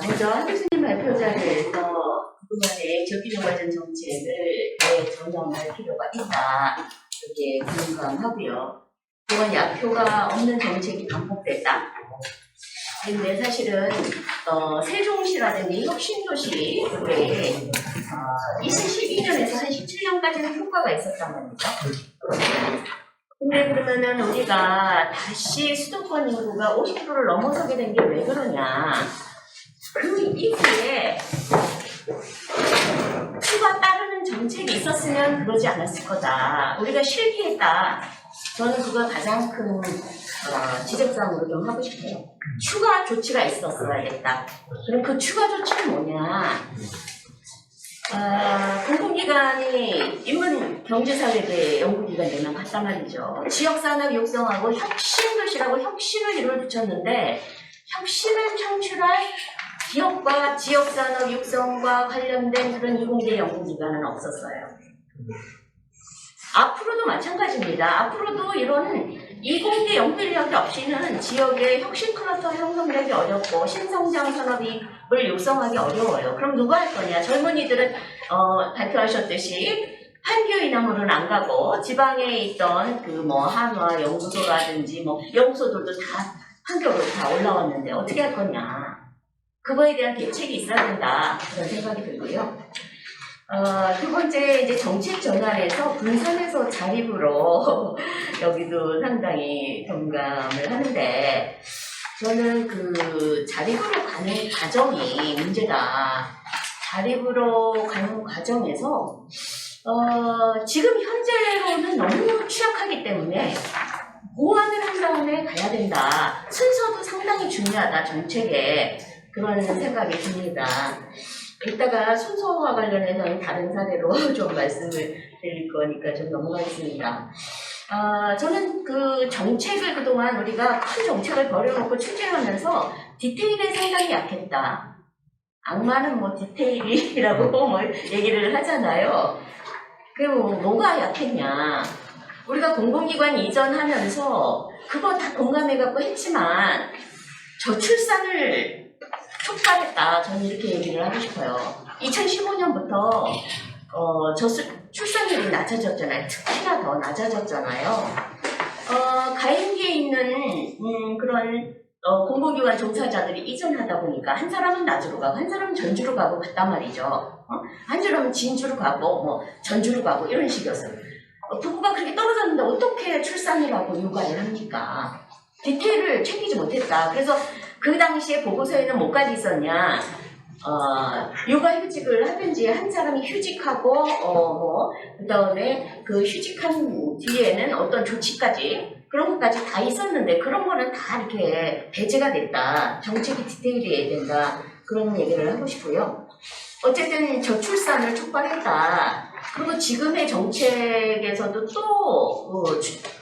[SPEAKER 5] 먼저 하교수님 발표자리에서 그동안의 지역균형발전 정책을 전환할 필요가 있다, 이렇게 공감하고요. 또한 약효가 없는 정책이 반복됐다. 근데 사실은 세종시라든지 혁신도시 에 2012년에서 한 17년까지는 효과가 있었단 말이죠. 근데 그러면은 우리가 다시 수도권 인구가 50%를 넘어서게 된 게 왜 그러냐? 그 이후에 추가 따르는 정책이 있었으면 그러지 않았을 거다. 우리가 실패했다. 저는 그걸 가장 큰 지적사항으로 좀 하고 싶어요. 추가 조치가 있었어야겠다. 그럼 그 추가 조치는 뭐냐? 공공기관이 인문경제사회대 연구기관이랑 같단 말이죠. 지역산업 육성하고 혁신도시라고 혁신을 이름을 붙였는데 혁신을 창출할 기업과 지역산업 육성과 관련된 그런 이공계 연구기관은 없었어요. 앞으로도 마찬가지입니다. 앞으로도 이런 이공계 연구 인력이 없이는 지역의 혁신 클러스터 형성되기 어렵고 신성장 산업을 육성하기 어려워요. 그럼 누가 할 거냐? 젊은이들은 발표하셨듯이 판교 이남으로는 안 가고 지방에 있던 그 뭐 한화 연구소라든지 뭐 연구소들도 다 판교로 다 올라왔는데 어떻게 할 거냐? 그거에 대한 대책이 있어야 된다 그런 생각이 들고요. 두 번째 이제 정책 전환에서 분산에서 자립으로 여기도 상당히 동감을 하는데 저는 그 자립으로 가는 과정이 문제다. 자립으로 가는 과정에서 지금 현재로는 너무 취약하기 때문에 보완을 한 다음에 가야 된다. 순서도 상당히 중요하다. 정책에 그런 생각이 듭니다. 이따가 순서와 관련해서는 다른 사례로 좀 말씀을 드릴 거니까 좀 넘어가겠습니다. 저는 그 정책을 그동안 우리가 큰 정책을 버려놓고 추진하면서 디테일에 상당히 약했다. 악마는 뭐 디테일이라고 뭐 얘기를 하잖아요. 그 뭐가 약했냐. 우리가 공공기관 이전하면서 그거 다 공감해갖고 했지만 저출산을 촉발했다. 저는 이렇게 얘기를 하고 싶어요. 2015년부터 출산율이 낮아졌잖아요. 특히나 더 낮아졌잖아요. 가임기에 있는 그런 공공기관 종사자들이 이전하다 보니까 한 사람은 낮으로 가고 한 사람은 전주로 가고 갔단 말이죠. 한 사람은 진주로 가고 뭐 전주로 가고 이런 식이었어요. 부부가 그렇게 떨어졌는데 어떻게 출산이라고 육아를 합니까? 디테일을 챙기지 못했다. 그래서 그 당시에 보고서에는 뭐까지 있었냐? 육아휴직을 하든지 한 사람이 휴직하고 그 다음에 그 휴직한 뒤에는 어떤 조치까지 그런 것까지 다 있었는데 그런 거는 다 이렇게 배제가 됐다. 정책이 디테일이어야 된다. 그런 얘기를 하고 싶고요. 어쨌든 저출산을 촉발했다. 그리고 지금의 정책에서도 또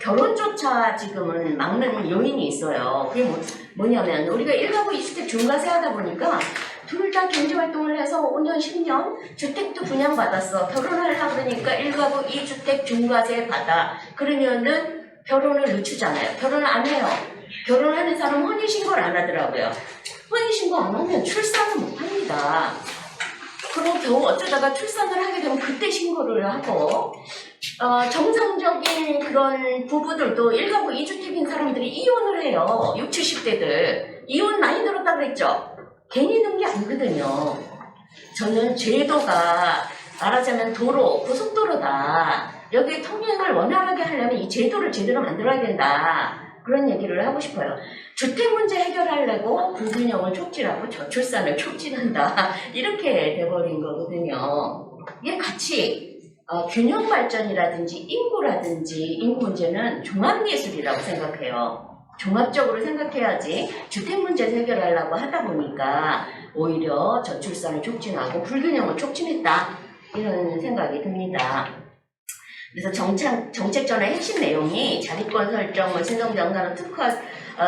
[SPEAKER 5] 결혼조차 지금은 막는 요인이 있어요. 그게 뭐냐면 우리가 1가구 2주택 중과세 하다 보니까 둘 다 경제활동을 해서 5년, 10년 주택도 분양받았어. 결혼하려고 그러니까 1가구 2주택 중과세 받아. 그러면은 결혼을 늦추잖아요. 결혼을 안 해요. 결혼하는 사람은 혼인신고를 안 하더라고요. 혼인신고 안 하면 출산을 못 합니다. 그리고 겨우 어쩌다가 출산을 하게 되면 그때 신고를 하고 정상적인 그런 부부들도 1가구 2주택인 사람들이 이혼을 해요. 60, 70대들. 이혼 많이 늘었다 그랬죠? 괜히 는 게 아니거든요. 저는 제도가 말하자면 도로, 고속도로다. 여기 통행을 원활하게 하려면 이 제도를 제대로 만들어야 된다. 그런 얘기를 하고 싶어요. 주택 문제 해결하려고 불균형을 촉진하고 저출산을 촉진한다. 이렇게 돼버린 거거든요. 이게 같이 균형 발전이라든지 인구 문제는 종합예술이라고 생각해요. 종합적으로 생각해야지 주택 문제 해결하려고 하다 보니까 오히려 저출산을 촉진하고 불균형을 촉진했다. 이런 생각이 듭니다. 그래서 정책 전의 핵심 내용이 자립권 설정, 뭐 신성장산업 특화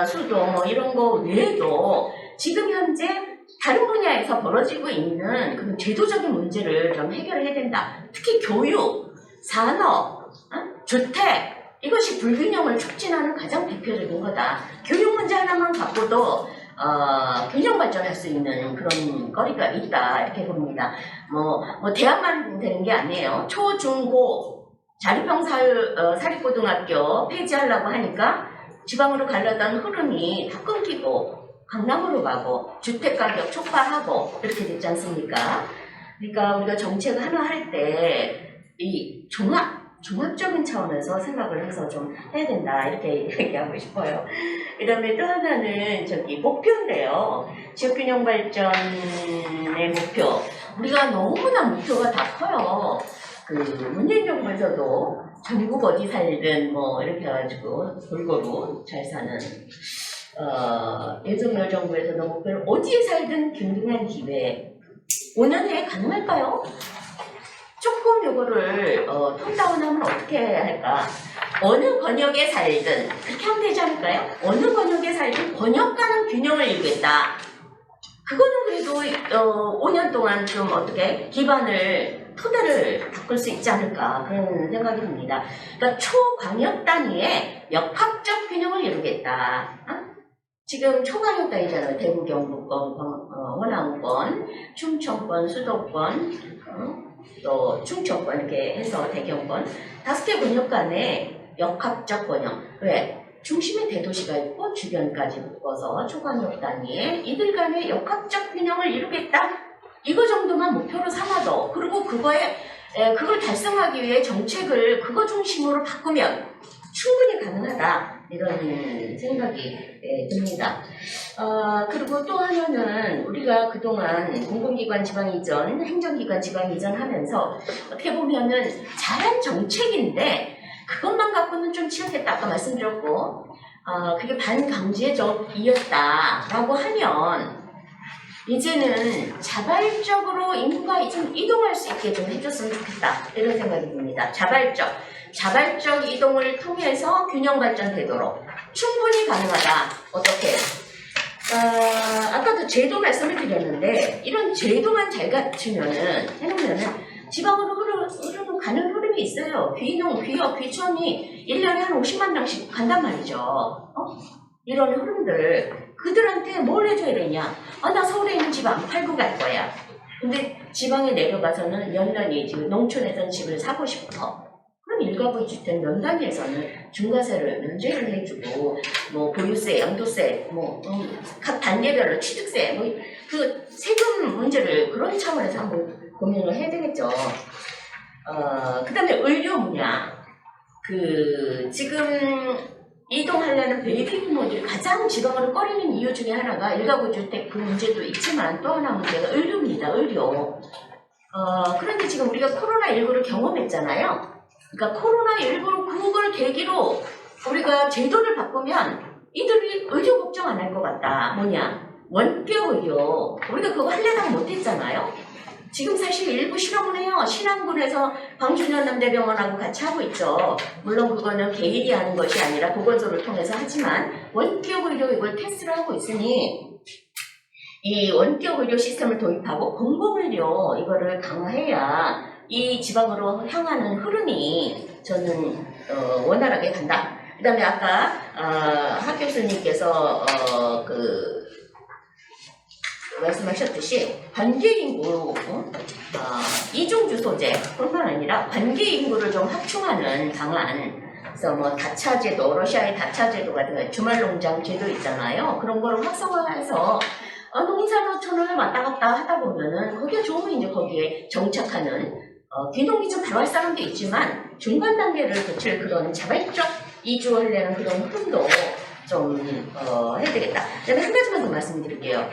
[SPEAKER 5] 수도 뭐 이런 거 외에도 지금 현재 다른 분야에서 벌어지고 있는 그런 제도적인 문제를 좀 해결해야 된다. 특히 교육, 산업, 주택 이것이 불균형을 촉진하는 가장 대표적인 거다. 교육 문제 하나만 갖고도 균형 발전할 수 있는 그런 거리가 있다 이렇게 봅니다. 뭐 대학만 되는 게 아니에요. 초, 중, 고 자립형 사립고등학교 폐지하려고 하니까 지방으로 가려던 흐름이 다 끊기고 강남으로 가고 주택가격 촉발하고 이렇게 됐지 않습니까? 그러니까 우리가 정책을 하나 할 때 이 종합적인 차원에서 생각을 해서 좀 해야 된다 이렇게 얘기하고 싶어요. 그 다음에 또 하나는 목표인데요. 지역균형 발전의 목표. 우리가 너무나 목표가 다 커요. 문재인 정부에서도 전국 어디 살든 뭐 이렇게 해가지고 골고루 잘 사는 윤석열 정부에서도 목표를 어디에 살든 균등한 기회 5년 내에 가능할까요? 조금 요거를 톤다운하면 어떻게 할까? 어느 권역에 살든 그렇게 하면 되지 않을까요? 어느 권역에 살든 권역 간의 균형을 이루겠다. 그거는 그래도 5년 동안 좀 어떻게 기반을 토대를 바꿀 수 있지 않을까 그런 생각이 듭니다. 그러니까 초광역 단위의 역학적 균형을 이루겠다. 지금 초광역 단위잖아요. 대구, 경북권, 원암권, 충청권, 수도권, 또 충청권 이렇게 해서 대경권 5개 권역 간의 역학적 권역. 왜? 중심에 대도시가 있고 주변까지 묶어서 초광역 단위에 이들 간의 역학적 균형을 이루겠다. 이거 정도만 목표로 삼아도 그리고 그걸 달성하기 위해 정책을 그거 중심으로 바꾸면 충분히 가능하다. 이런 생각이 듭니다. 그리고 또 하나는 우리가 그동안 공공기관 지방 이전, 행정기관 지방 이전 하면서 어떻게 보면은 잘한 정책인데 그것만 갖고는 좀 취약했다. 아까 말씀드렸고, 그게 반강제적이었다라고 하면 이제는 자발적으로 인구가 좀 이동할 수 있게 좀 해줬으면 좋겠다. 이런 생각이 듭니다. 자발적 이동을 통해서 균형 발전되도록 충분히 가능하다. 어떻게? 아까도 제도 말씀을 드렸는데 이런 제도만 잘 갖추면은 해놓으면은 지방으로 가는 흐름이 있어요. 귀농, 귀역, 귀촌이 1년에 한 50만 명씩 간단 말이죠. 이런 흐름들 그들한테 뭘 해줘야 되냐? 나 서울에 있는 집 안 팔고 갈 거야. 근데 지방에 내려가서는 연단위 지금 농촌에서는 집을 사고 싶어. 그럼 일가구 주택 연단위에서는 중과세를 면제를 해주고 뭐 보유세, 양도세, 각 단계별로 취득세, 그 세금 문제를 그런 차원에서 한번 고민을 해야 되겠죠. 그 다음에 의료 분야. 지금 이동하려는 베이비 부모들이 가장 지방으로 꺼리는 이유 중에 하나가 일가구 주택 그 문제도 있지만 또 하나 문제가 의료입니다. 의료. 그런데 지금 우리가 코로나19를 경험했잖아요. 그러니까 코로나19 그걸 계기로 우리가 제도를 바꾸면 이들이 의료 걱정 안 할 것 같다. 뭐냐? 원격 의료. 우리가 그거 할래당 못했잖아요. 지금 사실 일부 실험을 해요. 신안군에서 광주년남대병원하고 같이 하고 있죠. 물론 그거는 개인이 하는 것이 아니라 보건소를 통해서 하지만 원격 의료 이걸 테스트를 하고 있으니 이 원격 의료 시스템을 도입하고 공공의료 이거를 강화해야 이 지방으로 향하는 흐름이 저는 원활하게 간다. 그 다음에 아까 학 교수님께서 말씀하셨듯이 관계인구 이중주소제뿐만 아니라 관계인구를 좀 확충하는 방안. 그래서 다차제도, 러시아의 다차제도 같은 주말농장 제도 있잖아요. 그런 거를 활성화해서 농사노촌을 왔다 갔다 하다 보면은 거기에 좋으면 이제 거기에 정착하는 귀농이 좀 바로 할 사람도 있지만 중간 단계를 거칠 그런 자발적 이주하려는 그런 흐름도 좀 해야 되겠다. 그다음에 한 가지만 더 말씀드릴게요.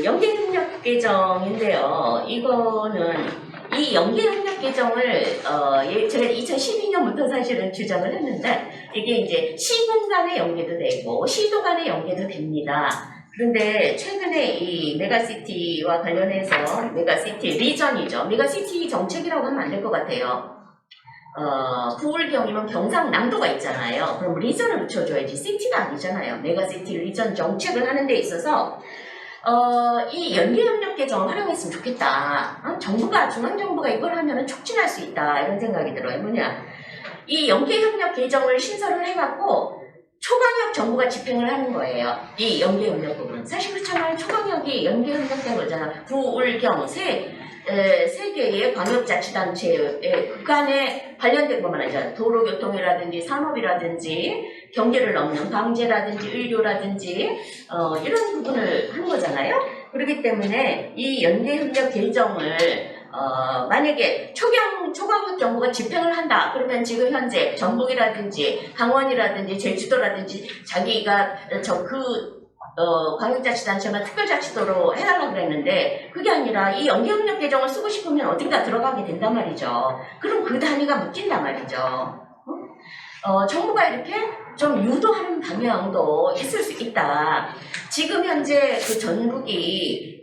[SPEAKER 5] 연계협력 개정인데요. 이거는 이 연계협력 개정을 제가 2012년부터 사실은 주장을 했는데 이게 이제 시군 간의 연계도 되고 시도 간의 연계도 됩니다. 그런데 최근에 이 메가시티와 관련해서 메가시티 리전이죠. 메가시티 정책이라고 하면 안 될 것 같아요. 부울경이면 경상남도가 있잖아요. 그럼 리전을 붙여줘야지 시티가 아니잖아요. 메가시티 리전 정책을 하는 데 있어서 이 연계협력 개정을 활용했으면 좋겠다. 중앙정부가 이걸 하면 촉진할 수 있다. 이런 생각이 들어요. 뭐냐. 이 연계협력 개정을 신설을 해갖고 초광역 정부가 집행을 하는 거예요. 이 연계협력 부분. 사실 그렇잖아요. 초광역이 연계협력된 거잖아. 부울경 세 개의 광역자치단체의 그간에 관련된 것만 아니잖아요. 도로교통이라든지 산업이라든지 경계를 넘는 방제라든지 의료라든지 이런 부분을 한 거잖아요. 그렇기 때문에 이 연계협력 개정을 만약에 초광역 정부가 집행을 한다. 그러면 지금 현재 전북이라든지 강원이라든지 제주도라든지 자기가 광역자치단체만 특별자치도로 해달라고 그랬는데 그게 아니라 이 연계협력 개정을 쓰고 싶으면 어딘가 들어가게 된단 말이죠. 그럼 그 단위가 묶인단 말이죠. 정부가 이렇게 좀 유도하는 방향도 있을 수 있다. 지금 현재 전국이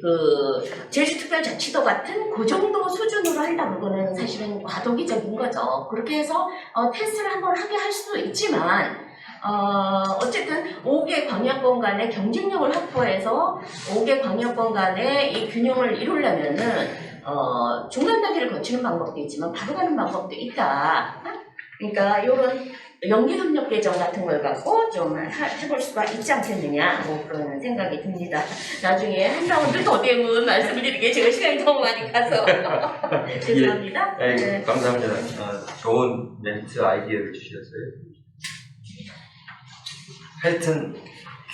[SPEAKER 5] 제주특별자치도 같은 그 정도 수준으로 한다는 거는 사실은 과도기적인 거죠. 그렇게 해서 테스트를 한번 하게 할 수도 있지만 어쨌든 5개 광역권 간의 경쟁력을 확보해서 5개 광역권 간의 이 균형을 이루려면은 중간 단계를 거치는 방법도 있지만 바로 가는 방법도 있다. 그러니까 이런 연계협력 개정 같은 걸 갖고 좀 해볼 수가 있지 않겠느냐, 뭐 그런 생각이 듭니다. 나중에 한 라운드 더 되면 말씀드리게 제가 시간이 너무 많이 가서 죄송합니다.
[SPEAKER 1] 네. 감사합니다. 좋은 멘트 아이디어를 주셨어요. 하여튼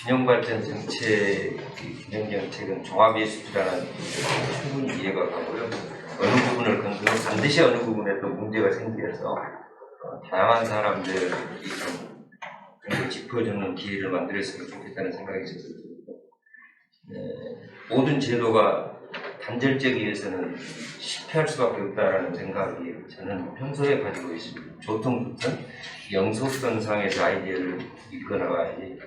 [SPEAKER 1] 균형발전 정책, 균형정책은 종합예술이라는 충분히 이해가 가고요. 어느 부분을 건드려 반드시 어느 부분에 또 문제가 생겨서 다양한 사람들이 좀 그걸 짚어주는 기회를 만들었으면 좋겠다는 생각이 들고, 모든 제도가 단절적이어서는 실패할 수밖에 없다라는 생각이 저는 평소에 가지고 있습니다. 좋든 좋든 영속선상에서 아이디어를 이끌어나가야지.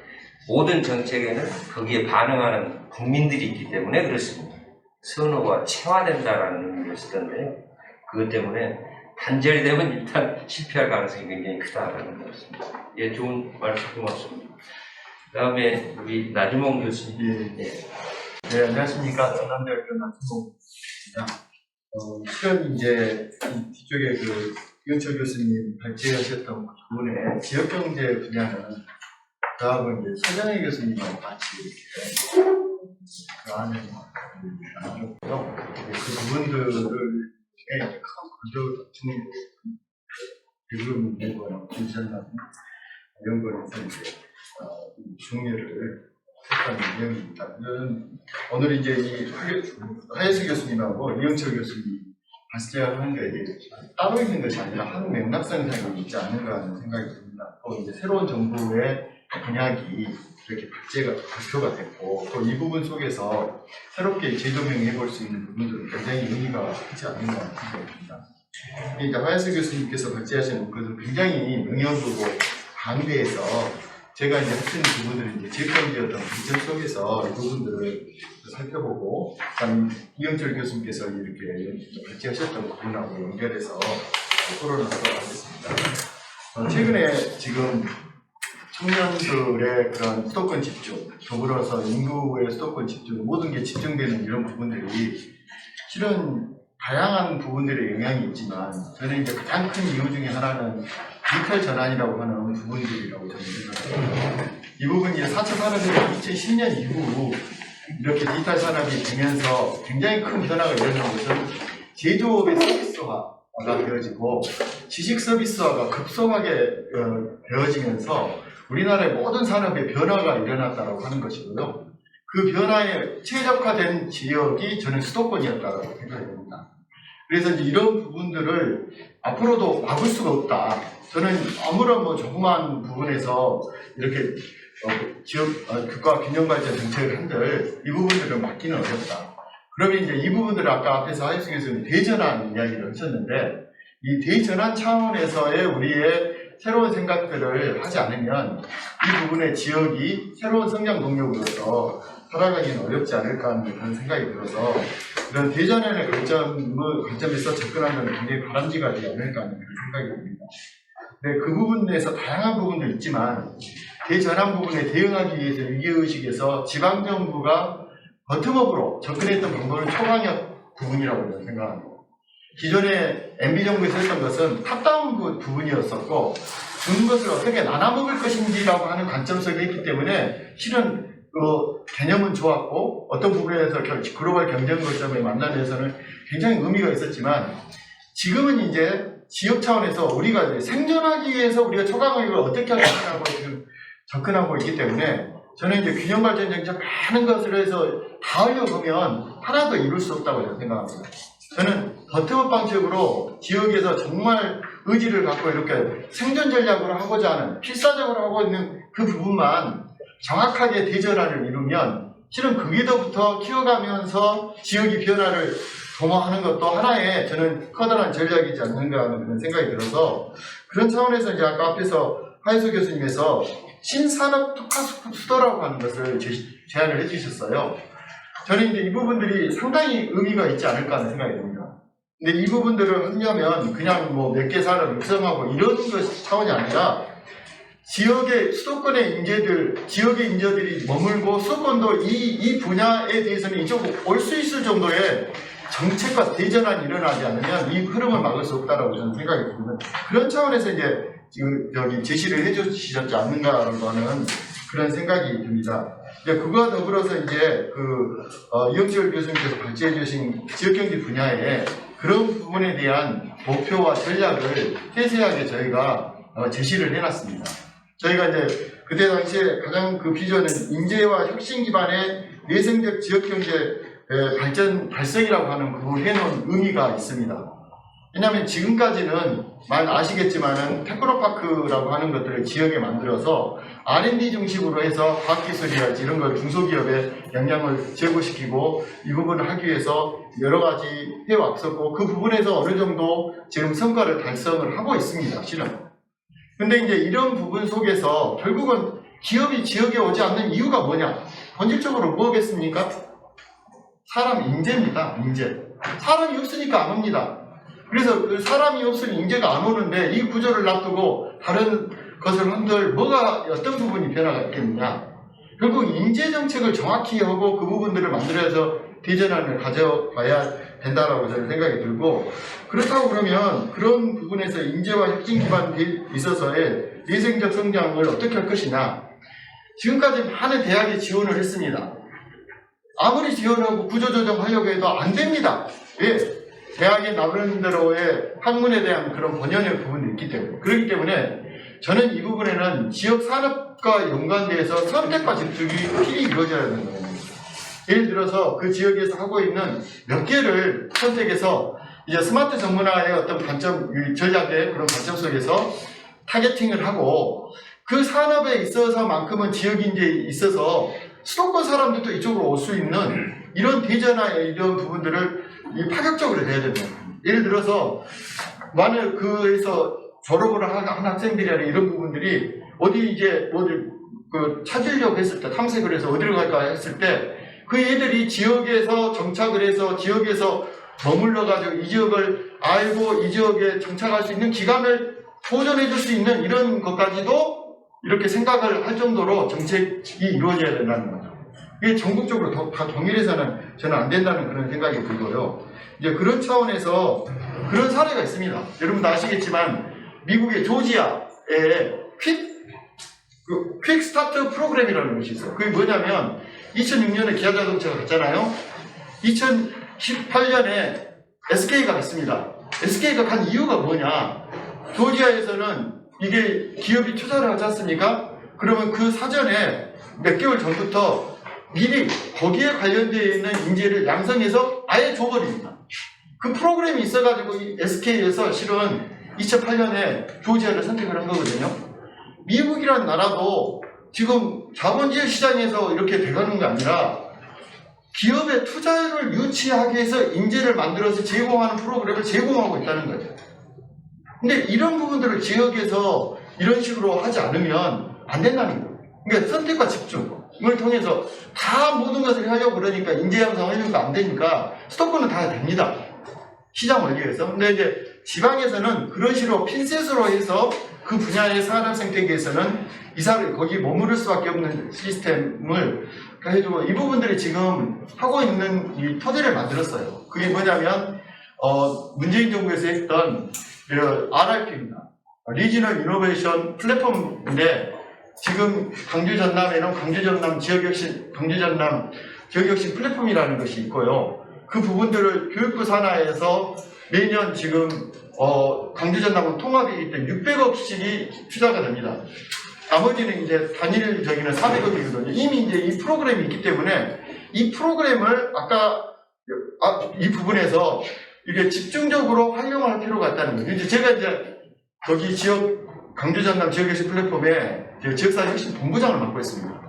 [SPEAKER 1] 모든 정책에는 거기에 반응하는 국민들이 있기 때문에 그렇습니다. 선호가 체화된다라는 의미를 쓰던데요. 그것 때문에 단절이 되면 일단 실패할 가능성이 굉장히 크다라는 것입니다. 예, 좋은 말씀 고맙습니다. 그 다음에 우리 나주몽 교수님.
[SPEAKER 4] 네, 안녕하십니까. 전남대학교 나주몽입니다. 실은 이제 이 뒤쪽에 그 이영철 교수님 발제하셨던 부분에 지역경제 분야는 저하고 이제 서정희 교수님하고 같이 이렇게 그 안에 나눴고요. 그 부분들을 이제 큰 구조 같은 비구름 연구원, 김선남 연구원에서 이제 중요를 했던 내용입니다. 오늘 이제 이 하예수 교수님하고 이영철 교수님 발제하는 게 따로 있는 것이 아니라 한 맥락상상이 있지 않은가 하는 생각이 듭니다. 또 이제 새로운 정부의 공약이 이렇게 발표가 됐고, 또 이 부분 속에서 새롭게 재조명해 볼 수 있는 부분들은 굉장히 의미가 크지 않는가 생각이 듭니다. 이제 하예수 교수님께서 발제하시는 것은 굉장히 명령도고 강대해서 제가 이제 하시는 부분들은 이제 지역경제 어떤 관점 속에서 이 부분들을 살펴보고, 그다음 이영철 교수님께서 이렇게 발제하셨던 부분하고 연결해서 토론을 하도록 하겠습니다. 최근에 지금 청년들의 그런 수도권 집중, 더불어서 인구의 수도권 집중, 모든 게 집중되는 이런 부분들이 실은 다양한 부분들의 영향이 있지만, 저는 이제 가장 큰 이유 중에 하나는 디지털 전환이라고 하는 부분들이라고 저는 생각합니다. 이 부분이 4차 산업혁명 2010년 이후 이렇게 디지털 산업이 되면서 굉장히 큰 변화가 일어나는 것은 제조업의 서비스화가 되어지고 지식 서비스화가 급속하게 되어지면서 우리나라의 모든 산업의 변화가 일어났다고 하는 것이고요. 그 변화에 최적화된 지역이 저는 수도권이었다고 생각이 됩니다. 그래서 이제 이런 부분들을 앞으로도 막을 수가 없다. 저는 아무런 조그만 부분에서 이렇게 국가 균형발전 정책을 한들 이 부분들을 막기는 어렵다. 그러면 이제 이 부분들을 아까 앞에서 하예수 교수님 대전환 이야기를 하셨는데, 이 대전환 차원에서의 우리의 새로운 생각들을 하지 않으면 이 부분의 지역이 새로운 성장 동력으로서 살아가기는 어렵지 않을까 하는 그런 생각이 들어서, 이런 대전환의 관점에서 접근하는 건 굉장히 바람직하지 않을까 하는 그런 생각이 듭니다. 네, 그 부분에서 다양한 부분도 있지만 대전환 부분에 대응하기 위해서 위기의식에서 지방정부가 버텀업으로 접근했던 방법은 초강력 부분이라고 저는 생각합니다. 기존에 MB정부에서 했던 것은 탑다운 부분이었었고, 주는 것을 어떻게 나눠먹을 것인지라고 하는 관점에서 했기 때문에 실은 그 개념은 좋았고, 어떤 부분에서 글로벌 경쟁 거점에 만나면서는 굉장히 의미가 있었지만, 지금은 이제 지역 차원에서 우리가 이제 생존하기 위해서 우리가 초강력을 어떻게 할 것이냐고 지금 접근하고 있기 때문에, 저는 이제 균형발전 정책 많은 것을 해서 다 하려면 하나도 이룰 수 없다고 저는 생각합니다. 저는 버텀업 방식으로 지역에서 정말 의지를 갖고 이렇게 생존 전략으로 하고자 하는, 필사적으로 하고 있는 그 부분만 정확하게 대전환을 이루면 실은 거기서부터 키워가면서 지역의 변화를 도모하는 것도 하나의 저는 커다란 전략이지 않는가 하는 그런 생각이 들어서, 그런 차원에서 이제 아까 앞에서 하예수 교수님께서 신산업 특화 수도라고 하는 것을 제안을 해주셨어요. 저는 이제 이 부분들이 상당히 의미가 있지 않을까 하는 생각이 듭니다. 근데 이 부분들을 하려면 그냥 몇 개 산업 육성하고 이런 것 차원이 아니라 지역의 수도권의 인재들, 지역의 인재들이 머물고 수도권도 이 분야에 대해서는 이쪽으로 올 수 있을 정도의 정책과 대전환이 일어나지 않으면 이 흐름을 막을 수 없다라고 저는 생각이 듭니다. 그런 차원에서 이제 지금 여기 제시를 해주시지 않는가라는 그런 생각이 듭니다. 그거와 더불어서 이제 이영철 교수님께서 발제해 주신 지역경제 분야에 그런 부분에 대한 목표와 전략을 세세하게 저희가 제시를 해놨습니다. 저희가 이제 그때 당시에 가장 그 비전은 인재와 혁신 기반의 내생적 지역경제 발전이라고 하는 그걸 해놓은 의미가 있습니다. 왜냐하면 지금까지는 많이 아시겠지만은 테크노파크라고 하는 것들을 지역에 만들어서 R&D 중심으로 해서 과학기술이랄지 이런 걸 중소기업에 영향을 제고시키고 이 부분을 하기 위해서 여러 가지 해왔었고 그 부분에서 어느 정도 지금 성과를 달성을 하고 있습니다. 실은. 근데 이제 이런 부분 속에서 결국은 기업이 지역에 오지 않는 이유가 뭐냐? 본질적으로 뭐겠습니까? 사람 인재입니다. 인재. 사람이 없으니까 안 옵니다. 그래서 그 사람이 없으면 인재가 안 오는데 이 구조를 놔두고 다른 것을 한들 어떤 부분이 변화가 있겠느냐. 결국 인재 정책을 정확히 하고 그 부분들을 만들어서 대전환을 가져가야 된다라고 저는 생각이 들고 그렇다고 그러면 그런 부분에서 인재와 혁신 기반에 있어서의 내생적 성장을 어떻게 할 것이냐. 지금까지 많은 대학에 지원을 했습니다. 아무리 지원하고 구조조정하려고 해도 안 됩니다. 왜? 대학의 나름대로의 학문에 대한 그런 번연의 부분이 있기 때문에. 그렇기 때문에 저는 이 부분에는 지역 산업과 연관돼서 선택과 집중이 필히 이루어져야 되는 거예요. 예를 들어서 그 지역에서 하고 있는 몇 개를 선택해서 이제 스마트 전문화의 어떤 관점, 전략의 그런 관점 속에서 타겟팅을 하고 그 산업에 있어서만큼은 지역인재에 있어서 수도권 사람들도 이쪽으로 올 수 있는 이런 대전화의 이런 부분들을 파격적으로 해야 된다. 예를 들어서 만약 그에서 졸업을 한 학생들이나 이런 부분들이 어디 이제 찾으려고 했을 때 탐색을 해서 어디로 갈까 했을 때 그 애들이 지역에서 정착을 해서 지역에서 머물러 가지고 이 지역을 알고 이 지역에 정착할 수 있는 기간을 보존해 줄 수 있는 이런 것까지도 이렇게 생각을 할 정도로 정책이 이루어져야 된다는 거죠. 이게 전국적으로 다 동일해서는 저는 안 된다는 그런 생각이 들고요. 이제 그런 차원에서 그런 사례가 있습니다. 여러분도 아시겠지만 미국의 조지아에 퀵 스타트 프로그램이라는 것이 있어요. 그게 뭐냐면 2006년에 기아자동차가 갔잖아요. 2018년에 SK가 갔습니다. SK가 간 이유가 뭐냐? 조지아에서는 이게 기업이 투자를 하지 않습니까? 그러면 그 사전에 몇 개월 전부터 미리 거기에 관련되어 있는 인재를 양성해서 아예 줘버립니다. 그 프로그램이 있어가지고 이 SK에서 실은 2008년에 조지아를 선택을 한 거거든요. 미국이라는 나라도 지금 자본주의 시장에서 이렇게 돼가는 게 아니라 기업의 투자를 유치하기 위해서 인재를 만들어서 제공하는 프로그램을 제공하고 있다는 거죠. 근데 이런 부분들을 지역에서 이런 식으로 하지 않으면 안 된다는 거예요. 그러니까 선택과 집중을 통해서 다 모든 것을 하려고 그러니까 인재 양성하려고 안 되니까 수도권은 다 됩니다. 시장 원리에서. 근데 이제 지방에서는 그런 식으로 핀셋으로 해서 그 분야의 산업 생태계에 위해서는 이사를 거기 머무를 수밖에 없는 시스템을 해주고 이 부분들이 지금 하고 있는 이 토대를 만들었어요. 그게 뭐냐면 문재인 정부에서 했던 RRP입니다. 리지널 이노베이션 플랫폼인데 지금 강주 전남에는 강주 전남 지역혁신 플랫폼이라는 것이 있고요. 그 부분들을 교육부 산하에서 매년 지금 강주 전남은 통합이기 때문에 600억씩이 투자가 됩니다. 나머지는 이제 단일적인 400억이거든요. 이미 이제 이 프로그램이 있기 때문에 이 프로그램을 이 부분에서 이게 집중적으로 활용할 필요가 있다는 거죠. 이제 제가 이제 거기 강주 전남 지역혁신 플랫폼에 지역사회 혁신 본부장을 맡고 있습니다.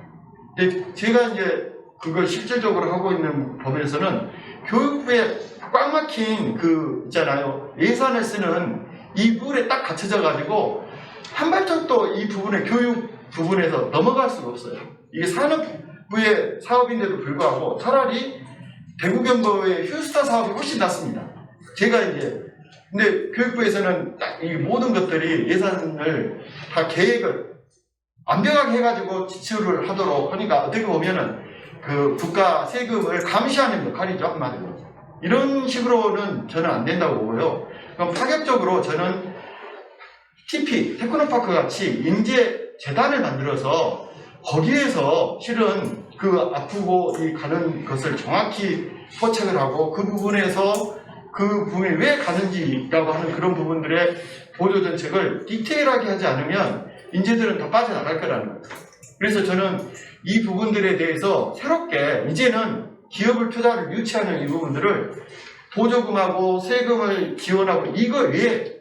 [SPEAKER 4] 근데 제가 이제 그걸 실질적으로 하고 있는 법에서는 교육부에 꽉 막힌 있잖아요. 예산을 쓰는 이 룰에 딱 갇혀져 가지고 한 발짝도 이 부분에 교육 부분에서 넘어갈 수가 없어요. 이게 산업부의 사업인데도 불구하고 차라리 대구경보의 휴스타 사업이 훨씬 낫습니다. 제가 이제 근데 교육부에서는 이 모든 것들이 예산을 다 계획을 완벽하게 해가지고 지출을 하도록 하니까 어떻게 보면은 그 국가 세금을 감시하는 역할이죠, 한마디로. 이런 식으로는 저는 안 된다고 보고요. 그럼 파격적으로 저는 TP, 테크노파크 같이 인재 재단을 만들어서 거기에서 실은 그 아프고 이 가는 것을 정확히 포착을 하고 그 부분에서 그 부분이 왜 가는지라고 하는 그런 부분들의 보조 정책을 디테일하게 하지 않으면 인재들은 다 빠져나갈 거라는 거예요. 그래서 저는 이 부분들에 대해서 새롭게 이제는 기업을 투자를 유치하는 이 부분들을 보조금하고 세금을 지원하고 이거 외에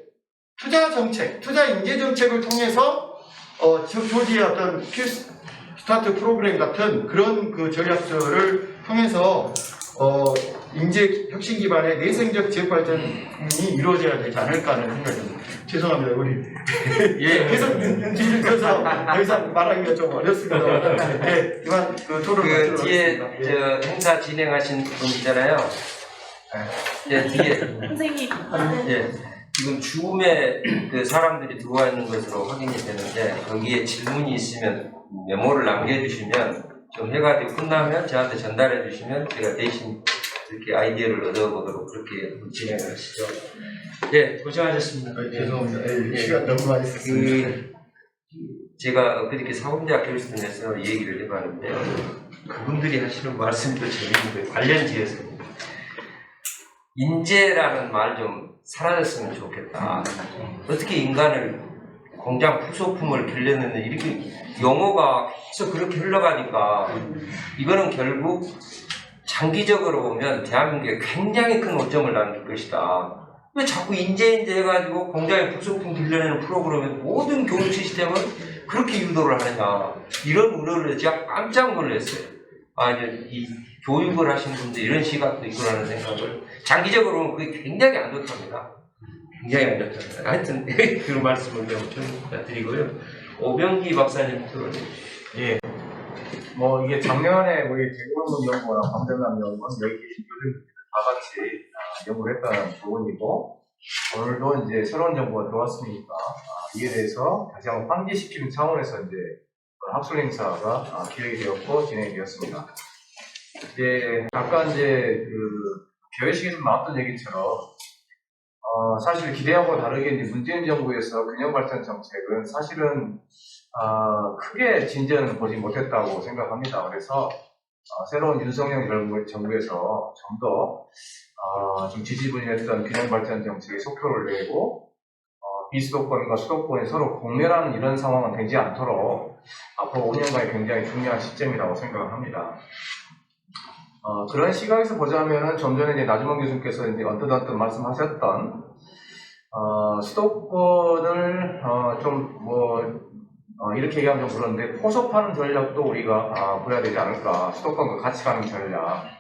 [SPEAKER 4] 투자 정책, 투자 인재 정책을 통해서 조지의 어떤 필수 스타트 프로그램 같은 그런 그 전략들을 통해서 인재 혁신 기반의 내생적 지역 발전이 이루어져야 되지 않을까 하는 생각이 듭니다. 죄송합니다. 우리 계속 뒤집혀서 더 이상 말하기가 좀 어렵습니다. 예, 이만 그 토론을
[SPEAKER 1] 그 뒤에 저 행사 진행하신 분이잖아요. 예, 뒤에
[SPEAKER 5] 선생님.
[SPEAKER 1] 예, 지금 줌에 그 사람들이 들어와 있는 것으로 확인이 되는데 거기에 질문이 있으면 메모를 남겨주시면 좀 해가지고 끝나면 저한테 전달해 주시면 제가 대신 이렇게 아이디어를 얻어보도록 그렇게 진행을 하시죠. 예, 고생하셨습니다.
[SPEAKER 4] 죄송합니다. 시간 너무 많이 썼습니다.
[SPEAKER 1] 제가 그렇게 사범대학 교수님에서 얘기를 해봤는데요. 그분들이 하시는 말씀도 재밌는 거예요. 관련지에서. 인재라는 말 좀 사라졌으면 좋겠다. 어떻게 인간을 공장 부속품을 길러내는 이렇게 용어가 계속 그렇게 흘러가니까 이거는 결국 장기적으로 보면 대한민국에 굉장히 큰 오점을 남길 것이다. 왜 자꾸 인재 해가지고 공장에 부속품 길러내는 프로그램에 모든 교육 시스템을 그렇게 유도를 하느냐. 이런 우려를 제가 깜짝 놀랐어요. 이제 이 교육을 하신 분들 이런 시각도 있구나라는 생각을 장기적으로 그게 굉장히 안 좋답니다. 굉장히 안 좋답니다. 하여튼 그런 말씀을 좀 드리고요. 오병기 박사님 들어요.
[SPEAKER 6] 예. 뭐 이게 작년에 우리 대구문 연구원과 광대남 연구원 여기 계신 교수님들 다 같이 연구를 했다는 부분이고 오늘도 이제 새로운 연구가 들어왔으니까 이에 대해서 다시 한번 환기시키는 차원에서 이제 학술 행사가 기획이 되었고 진행이 되었습니다. 이제 아까 이제 그 개회식에서 나왔던 얘기처럼 사실 기대하고 다르게 이제 문재인 정부에서 균형 발전 정책은 사실은 크게 진전을 보지 못했다고 생각합니다. 그래서 새로운 윤석열 정부에서 좀 더 좀 지지분이했던 균형 발전 정책에 속도를 내고 비수도권과 수도권이 서로 공멸하는 이런 상황은 되지 않도록 앞으로 5년간이 굉장히 중요한 시점이라고 생각을 합니다. 그런 시각에서 보자면은 좀 전에 이제 나주만 교수님께서 이제 언뜻 말씀하셨던 수도권을 이렇게 얘기하면 좀 그런데 포섭하는 전략도 우리가 보여야 되지 않을까. 수도권과 같이 가는 전략.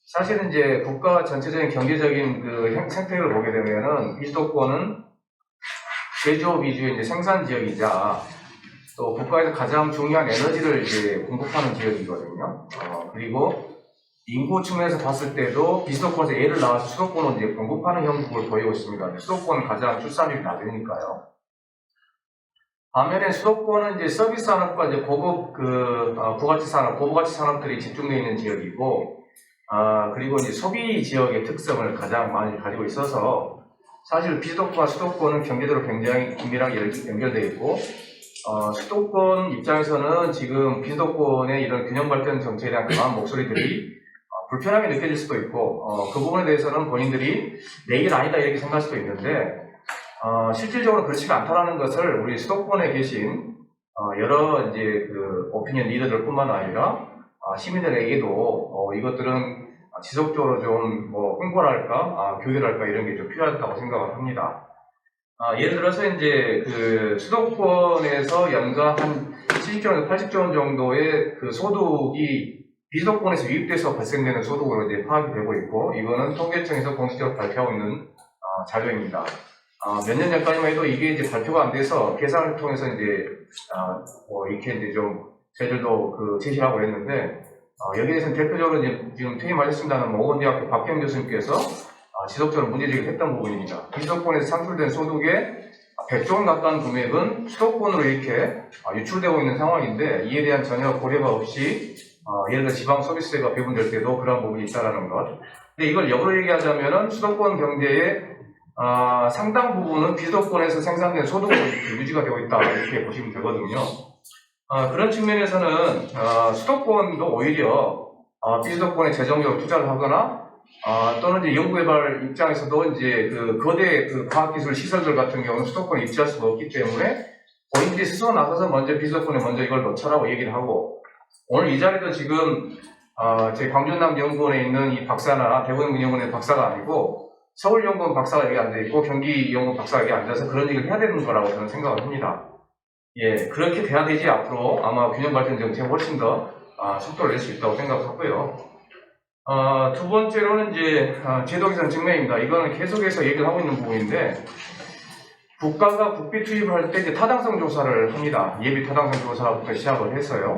[SPEAKER 6] 사실은 이제 국가 전체적인 경제적인 그 생태계를 보게 되면은 비수도권은 제조업 위주의 이제 생산 지역이자 또 국가에서 가장 중요한 에너지를 이제 공급하는 지역이거든요. 그리고 인구 측면에서 봤을 때도 비수도권에서 예를 나와서 수도권은 이제 공급하는 형국을 보이고 있습니다. 수도권은 가장 출산율이 낮으니까요. 반면에 수도권은 이제 서비스 산업과 이제 고급 부가치 산업, 고부가치 산업들이 집중되어 있는 지역이고, 그리고 이제 소비 지역의 특성을 가장 많이 가지고 있어서 사실 비수도권과 수도권은 경제적으로 굉장히 긴밀하게 연결되어 있고, 수도권 입장에서는 지금 비수도권의 이런 균형 발전 정책에 대한 강한 목소리들이 불편하게 느껴질 수도 있고, 그 부분에 대해서는 본인들이 내 일 아니다 이렇게 생각할 수도 있는데, 실질적으로 그렇지가 않다는 것을 우리 수도권에 계신 여러 이제 그 오피니언 리더들뿐만 아니라 시민들에게도 이것들은 지속적으로 좀 홍보랄까, 교육할까 이런 게 좀 필요하다고 생각을 합니다. 예를 들어서 이제 그 수도권에서 연간 한 70조에서 80조 원 정도의 그 소득이 비수도권에서 유입돼서 발생되는 소득으로 이제 파악이 되고 있고, 이거는 통계청에서 공식적으로 발표하고 있는 자료입니다. 몇 년 전까지만 해도 이게 이제 발표가 안 돼서 계산을 통해서 이제 이렇게 이제 좀 저희들도 그 제시를 하고 있는데, 여기에 대해서는 대표적으로 이제 지금 퇴임하셨습니다는 오건대학교 박경 교수님께서 지속적으로 문제제기를 했던 부분입니다. 비수도권에서 창출된 소득의 100조 원 가까운 금액은 수도권으로 이렇게 유출되고 있는 상황인데 이에 대한 전혀 고려가 없이 예를 들어 지방 서비스세가 배분될 때도 그런 부분이 있다는 것. 근데 이걸 역으로 얘기하자면은 수도권 경제의 상당 부분은 비수도권에서 생산된 소득으로 유지가 되고 있다 이렇게 보시면 되거든요. 그런 측면에서는 수도권도 오히려 비수도권에 재정적으로 투자를 하거나 또는 이제 연구개발 입장에서도 이제 그 거대 그 과학기술 시설들 같은 경우는 수도권에 입지할 수가 없기 때문에 본인들이 스스로 나서서 먼저 비수도권에 먼저 이걸 넣자라고 얘기를 하고 오늘 이 자리도 지금 제 광준남연구원에 있는 이 박사나 대구연구원의 박사가 아니고 서울연구원 박사가 여기 앉아 있고 경기연구원 박사가 여기 앉아서 그런 얘기를 해야 되는 거라고 저는 생각을 합니다. 예, 그렇게 돼야 되지 앞으로 아마 균형발전 정책이 훨씬 더 속도를 낼 수 있다고 생각하고요. 두 번째로는 이제 제도 개선 측면입니다. 이거는 계속해서 얘기를 하고 있는 부분인데 국가가 국비 투입을 할 때 이제 타당성 조사를 합니다. 예비 타당성 조사부터 시작을 해서요.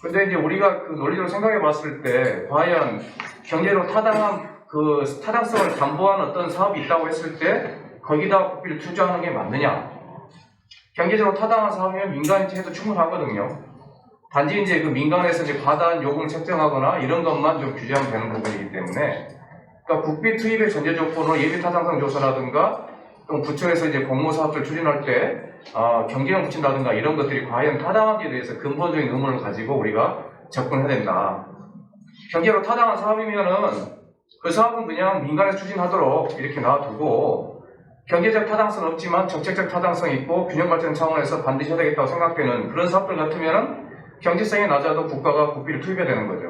[SPEAKER 6] 근데 이제 우리가 그 논리적으로 생각해 봤을 때 과연 경제로 타당한 그 타당성을 담보하는 어떤 사업이 있다고 했을 때 거기다 국비를 투자하는 게 맞느냐? 경제적으로 타당한 사업이면 민간이 해도 충분하거든요. 단지 이제 그 민간에서 이제 과다한 요금을 책정하거나 이런 것만 좀 규제하면 되는 부분이기 때문에 그러니까 국비 투입의 전제 조건으로 예비 타당성 조사라든가 또 부처에서 이제 공모 사업들 추진할 때 경쟁을 붙인다든가 이런 것들이 과연 타당한지에 대해서 근본적인 의문을 가지고 우리가 접근해야 된다. 경제로 타당한 사업이면은 그 사업은 그냥 민간에서 추진하도록 이렇게 놔두고 경제적 타당성은 없지만 정책적 타당성이 있고 균형 발전 차원에서 반드시 해야 되겠다고 생각되는 그런 사업들 같으면은 경제성이 낮아도 국가가 국비를 투입해야 되는 거죠.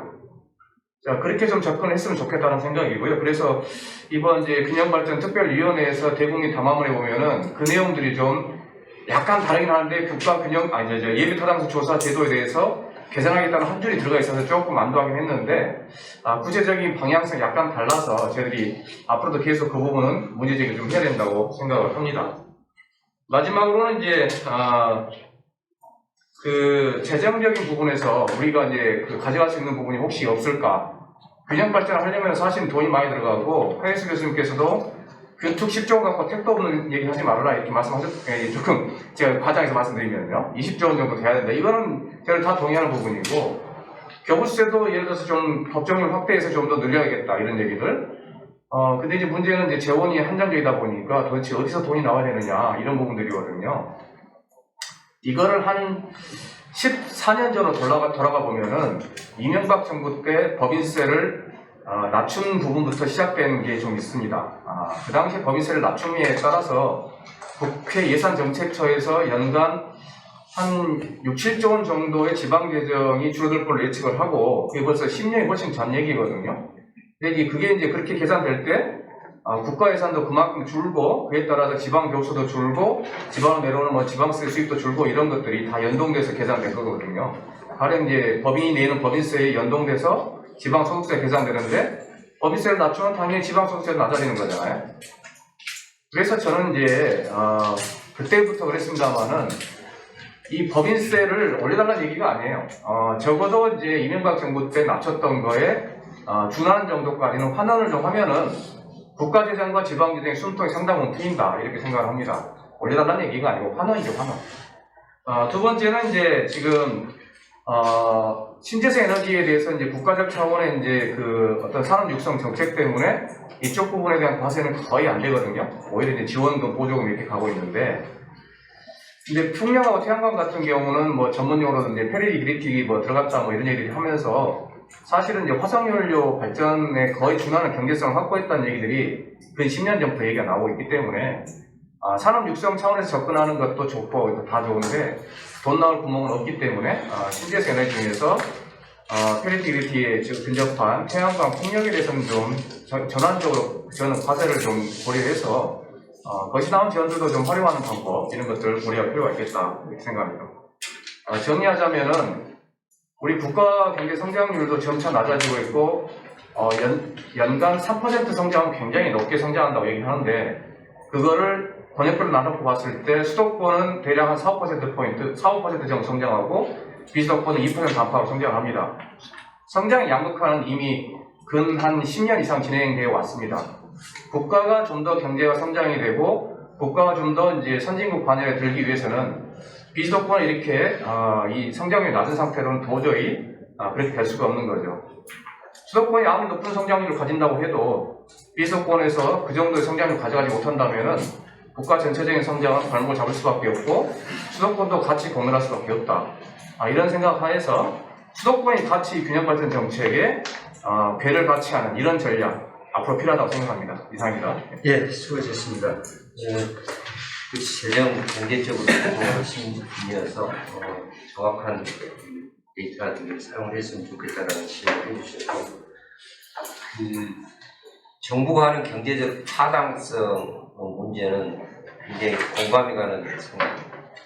[SPEAKER 6] 자, 그렇게 좀 접근했으면 좋겠다는 생각이고요. 그래서 이번 이제 균형발전 특별위원회에서 대국민 담화문에 보면은 그 내용들이 좀 약간 다르긴 하는데 국가 균형, 예비 타당성 조사 제도에 대해서 개선하겠다는 한 줄이 들어가 있어서 조금 안도하긴 했는데, 구체적인 방향성이 약간 달라서 저희들이 앞으로도 계속 그 부분은 문제제기를 좀 해야 된다고 생각을 합니다. 마지막으로는 이제, 그 재정적인 부분에서 우리가 이제 그 가져갈 수 있는 부분이 혹시 없을까? 균형 발전을 하려면 사실 돈이 많이 들어가고 하예수 교수님께서도 그 특 10조 원 갖고 택도 없는 얘기 하지 말아라 이렇게 말씀하셨, 조금 제가 과장해서 말씀드리면요. 20조 원 정도 돼야 된다. 이거는 제가 다 동의하는 부분이고 교부세도 예를 들어서 좀 법정률 확대해서 좀 더 늘려야겠다 이런 얘기들. 근데 이제 문제는 이제 재원이 한정적이다 보니까 도대체 어디서 돈이 나와야 되느냐 이런 부분들이거든요. 이거를 한 14년 전으로 돌아가 보면은 이명박 정부 때 법인세를 낮춘 부분부터 시작된 게 좀 있습니다. 그 당시 법인세를 낮춤에 따라서 국회 예산정책처에서 연간 한 6, 7조 원 정도의 지방재정이 줄어들 걸로 예측을 하고 그게 벌써 10년이 훨씬 전 얘기거든요. 근데 그게 이제 그렇게 계산될 때 국가 예산도 그만큼 줄고 그에 따라서 지방 교수도 줄고 지방으로 내려오는 뭐 지방세 수입도 줄고 이런 것들이 다 연동돼서 계산된 거거든요. 가령 이제 법인이 내는 법인세에 연동돼서 지방 소득세 계산되는데 법인세를 낮추면 당연히 지방 소득세도 낮아지는 거잖아요. 그래서 저는 이제 그때부터 그랬습니다만은 이 법인세를 올려달라는 얘기가 아니에요. 적어도 이제 이명박 정부 때 낮췄던 거에 준하는 정도까지는 환원을 좀 하면은 국가재정과 지방재정의 숨통이 상당 부분 트인다 이렇게 생각을 합니다. 올려달라는 얘기가 아니고 환원이죠, 환원. 두 번째는 이제 지금 신재생 에너지에 대해서 이제 국가적 차원의 이제 그 어떤 산업 육성 정책 때문에 이쪽 부분에 대한 과세는 거의 안 되거든요. 오히려 이제 지원금, 보조금 이렇게 가고 있는데, 근데 풍력하고 태양광 같은 경우는 뭐 전문용어로는 이제 페리그리틱이 뭐 들어갔다 뭐 이런 얘기를 하면서 사실은 이제 화석연료 발전에 거의 준하는 경제성을 확보했다는 얘기들이 근 10년 전부터 얘기가 나오고 있기 때문에 산업 육성 차원에서 접근하는 것도 좋고 다 좋은데 돈 나올 구멍은 없기 때문에 신재생 에너지 중에서 페리그리티에 근접한 태양광 풍력에 대해서는 좀 전환적으로 저는 과세를 좀 고려해서 거기서 나온 지원들도 좀 활용하는 방법 이런 것들을 고려할 필요가 있겠다 이렇게 생각합니다. 정리하자면은 우리 국가 경제 성장률도 점차 낮아지고 있고 연간 3% 성장은 굉장히 높게 성장한다고 얘기하는데 그거를 권역별로 나눠서 봤을 때 수도권은 대략 한 4~5%포인트, 4~5% 정도 성장하고 비수도권은 2% 안팎으로 성장합니다. 성장 양극화는 이미 근 한 10년 이상 진행되어 왔습니다. 국가가 좀 더 경제가 성장이 되고 국가가 좀 더 이제 선진국 반열에 들기 위해서는 비수도권을 이렇게 이 성장률이 낮은 상태로는 도저히 그렇게 될 수가 없는 거죠. 수도권이 아무리 높은 성장률을 가진다고 해도 비수도권에서 그 정도의 성장률을 가져가지 못한다면은 국가 전체적인 성장은 발목을 잡을 수밖에 없고 수도권도 같이 공멸할 수밖에 없다. 이런 생각 하에서 수도권이 같이 균형 발전 정책에 배를 같이 하는 이런 전략 앞으로 필요하다고 생각합니다. 이상입니다.
[SPEAKER 1] 예, 수고하셨습니다. 그 재정 공개적으로 하신 분이어서 정확한 데이터 등을 사용을 했으면 좋겠다는 지적을 해주셨고, 정부가 하는 경제적 타당성 문제는 굉장히 공감이 가는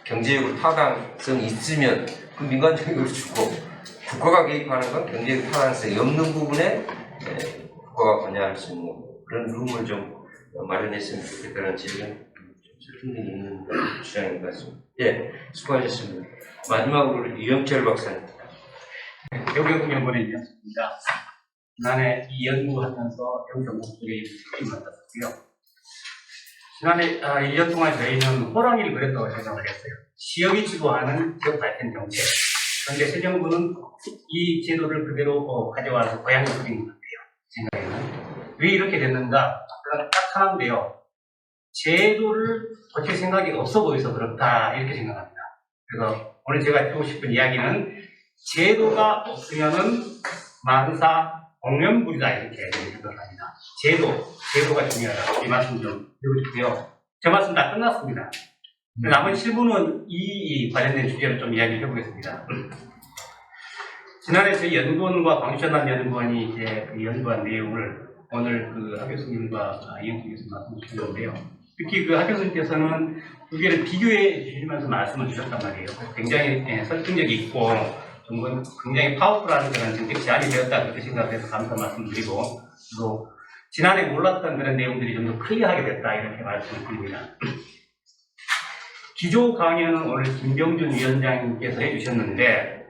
[SPEAKER 1] 경제적으로 타당성이 있으면 그 민간적으로 주고, 국가가 개입하는 건 경제적 타당성이 없는 부분에 국가가 관여할 수 있는 그런 룸을 좀 마련했으면 좋겠다는 지적은 설득력이 있는 주장인 것 같습니다. 예, 수고하셨습니다. 마지막으로 이영철 박사님.
[SPEAKER 7] 교육연구원이었습니다. 지난해 이 연구하면서 연구정보 쪽에 책임을 맡았고요. 지난해 1년 동안 저희는 호랑이를 그렸다고 생각을 했어요. 지역이 주도하는 지역 발전 정책. 그런데 새 정부는 이 제도를 그대로 가져와서 고향을 그린 것 같아요. 생각에는. 왜 이렇게 됐는가? 그건 딱 하나인데요. 제도를 고칠 생각이 없어 보여서 그렇다 이렇게 생각합니다. 그래서 오늘 제가 해주고 싶은 이야기는 제도가 없으면은 만사 공연불이다 이렇게 생각합니다. 제도가 중요하다 이 말씀 좀 드리고 싶고요. 제 말씀 다 끝났습니다. 나머지 7분은 이 관련된 주제를 좀 이야기해 보겠습니다. 지난해 저희 연구원과 광주전남 연구원이 이제 그 연구한 내용을 오늘 그 하 교수님과 이영수 교수님 말씀 주셨는데요. 특히 그 하 교수님께서는 두 개를 비교해 주시면서 말씀을 주셨단 말이에요. 굉장히 설득력이 있고 굉장히 파워풀한 그런 정책 제안이 되었다 그렇게 생각해서 감사 말씀드리고, 또 지난해 몰랐던 그런 내용들이 좀 더 클리어하게 됐다 이렇게 말씀을 드립니다. 기조 강연은 오늘 김병준 위원장님께서 해주셨는데,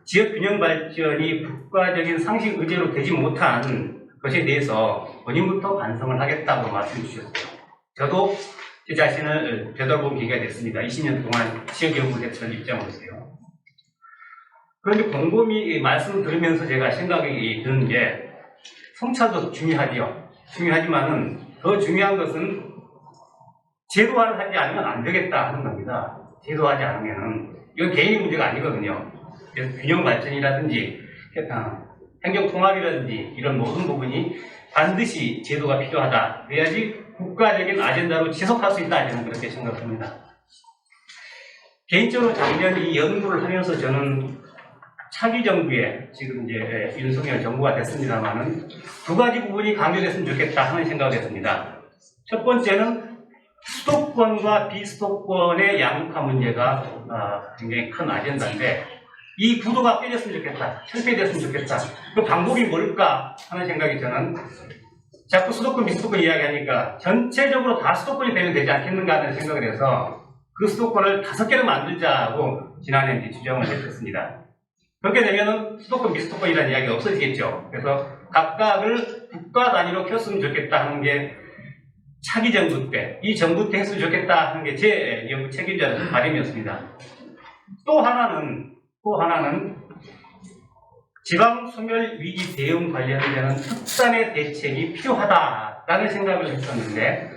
[SPEAKER 7] 지역 균형 발전이 국가적인 상식 의제로 되지 못한 것에 대해서 원인부터 반성을 하겠다고 말씀해 주셨어요. 저도 제 자신을 되돌아본 계기가 됐습니다. 20년 동안 지역연구를 했던 입장으로서요. 그런데 곰곰이 말씀을 들으면서 제가 생각이 드는 게, 성찰도 중요하지요. 중요하지만은 더 중요한 것은 제도화를 하지 않으면 안 되겠다 하는 겁니다. 제도화하지 않으면은 이건 개인의 문제가 아니거든요. 그래서 균형 발전이라든지 행정 통합이라든지 이런 모든 부분이 반드시 제도가 필요하다. 그래야지 국가적인 아젠다로 지속할 수 있다. 저는 그렇게 생각합니다. 개인적으로 작년 이 연구를 하면서 저는 차기 정부에 지금 이제 윤석열 정부가 됐습니다만은 두 가지 부분이 강조됐으면 좋겠다 하는 생각을 했습니다. 첫 번째는 수도권과 비수도권의 양극화 문제가 굉장히 큰 아젠다인데, 이 구도가 깨졌으면 좋겠다, 철폐됐으면 좋겠다. 그 방법이 뭘까 하는 생각이 저는, 자꾸 수도권 비수도권 이야기하니까 전체적으로 다 수도권이 되면 되지 않겠는가 하는 생각을 해서 그 수도권을 5개로 만들자고 지난해 이제 주장을 했었습니다. 그렇게 되면은 수도권 비수도권이라는 이야기가 없어지겠죠. 그래서 각각을 국가 단위로 켰으면 좋겠다 하는 게 차기 정부 때, 이 정부 때 했으면 좋겠다 하는 게 제 연구 책임자로서 바람이었습니다. 또 하나는 지방 소멸 위기 대응 관련되는 특단의 대책이 필요하다라는 생각을 했었는데,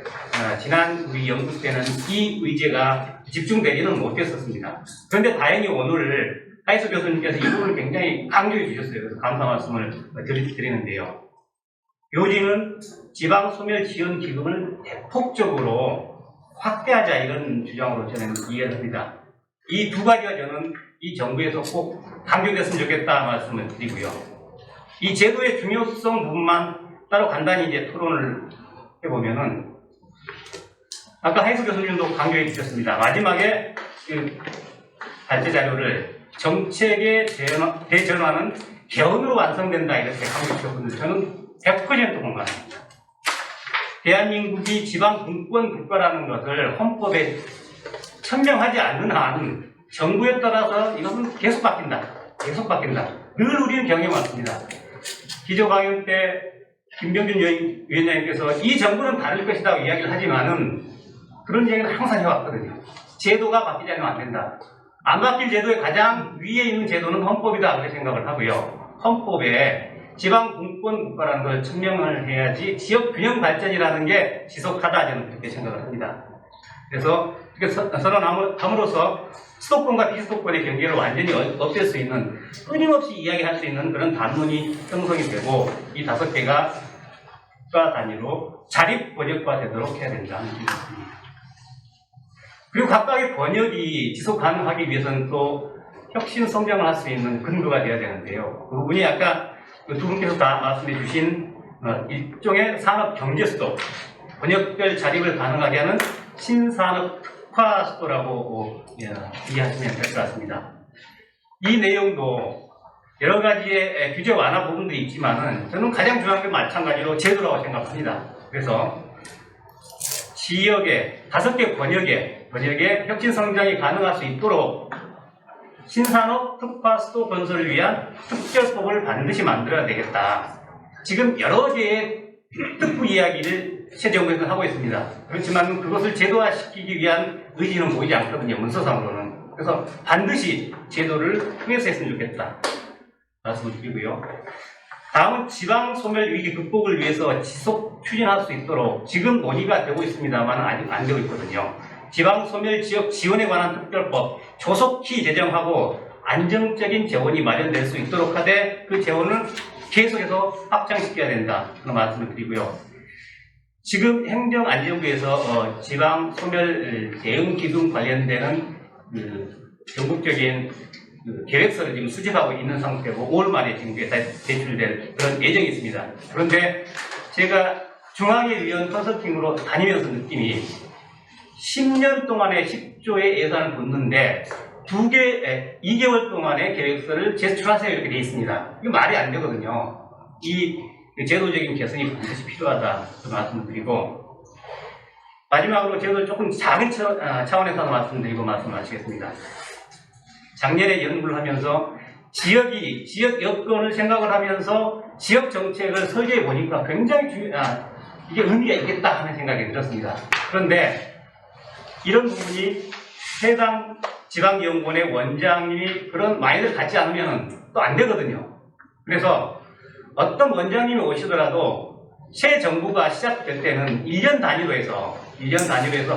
[SPEAKER 7] 지난 우리 연구 때는 이 의제가 집중되지는 못했었습니다. 그런데 다행히 오늘 하이수 교수님께서 이 부분을 굉장히 강조해 주셨어요. 그래서 감사 말씀을 드리는데요. 요지는 지방 소멸 지원 기금을 대폭적으로 확대하자 이런 주장으로 저는 이해를 합니다. 이 두 가지가 저는 이 정부에서 꼭 강조됐으면 좋겠다 말씀을 드리고요. 이 제도의 중요성 부분만 따로 간단히 이제 토론을 해보면은, 아까 하이수 교수님도 강조해 주셨습니다. 마지막에 그 발제 자료를 정책의 대전환은 개헌으로 완성된다 이렇게 강조해 주셨거든요. 저는 100% 공감합니다. 대한민국이 지방 분권 국가라는 것을 헌법에 천명하지 않는 한 정부에 따라서 이것은 계속 바뀐다. 늘 우리는 경험해왔습니다. 기조강연 때 김병준 위원장님께서 이 정부는 다를 것이라고 이야기를 하지만은 그런 이야기를 항상 해왔거든요. 제도가 바뀌지 않으면 안 된다. 안 바뀔 제도의 가장 위에 있는 제도는 헌법이다 그렇게 생각을 하고요. 헌법에 지방 분권 국가라는 걸 증명을 해야지 지역 균형 발전이라는 게 지속하다 저는 그렇게 생각을 합니다. 그래서 이렇게 선언함으로써 수도권과 비수도권의 경계를 완전히 없앨 수 있는, 끊임없이 이야기할 수 있는 그런 단문이 형성이 되고, 이 5개가 국가 단위로 자립 번역화되도록 해야 된다는 생각입니다. 그리고 각각의 번역이 지속 가능하기 위해서는 또 혁신 성장을 할 수 있는 근거가 되어야 되는데요. 그 부분이 아까 두 분께서 다 말씀해 주신 일종의 산업 경제 수도, 번역별 자립을 가능하게 하는 신산업 특화 수도라고 이해하시면 될 것 같습니다. 이 내용도 여러 가지의 규제 완화 부분들이 있지만은 저는 가장 중요한 게 마찬가지로 제도라고 생각합니다. 그래서 지역의 5개 번역의 혁신 성장이 가능할 수 있도록 신산업 특화 수도 건설을 위한 특별법을 반드시 만들어야 되겠다. 지금 여러 개의 특구 이야기를 새 정부에서 하고 있습니다. 그렇지만 그것을 제도화시키기 위한 의지는 보이지 않거든요. 문서상으로는. 그래서 반드시 제도를 통해서 했으면 좋겠다 말씀을 드리고요. 다음은 지방 소멸 위기 극복을 위해서 지속 추진할 수 있도록 지금 논의가 되고 있습니다만 아직 안 되고 있거든요. 지방 소멸 지역 지원에 관한 특별법 조속히 제정하고 안정적인 재원이 마련될 수 있도록 하되 그 재원을 계속해서 확장시켜야 된다 그런 말씀을 드리고요. 지금 행정안전부에서 지방 소멸 대응 기금 관련되는 전국적인 계획서를 지금 수집하고 있는 상태고 5월 말에 지금 대출될 그런 예정이 있습니다. 그런데 제가 중앙위원 컨설팅으로 다니면서 느낌이 10년 동안에 10조의 예산을 붓는데 2개월 동안의 계획서를 제출하세요 이렇게 되어 있습니다. 이거 말이 안 되거든요. 이 제도적인 개선이 반드시 필요하다 그 말씀을 드리고, 마지막으로 제가 조금 작은 차원에서 말씀드리고 말씀하시겠습니다. 작년에 연구를 하면서 지역 여건을 생각을 하면서 지역 정책을 설계해 보니까 굉장히 이게 의미가 있겠다 하는 생각이 들었습니다. 그런데 이런 부분이 해당 지방연구원의 원장님이 그런 마인드를 갖지 않으면 또 안 되거든요. 그래서 어떤 원장님이 오시더라도 새 정부가 시작될 때는 1년 단위로 해서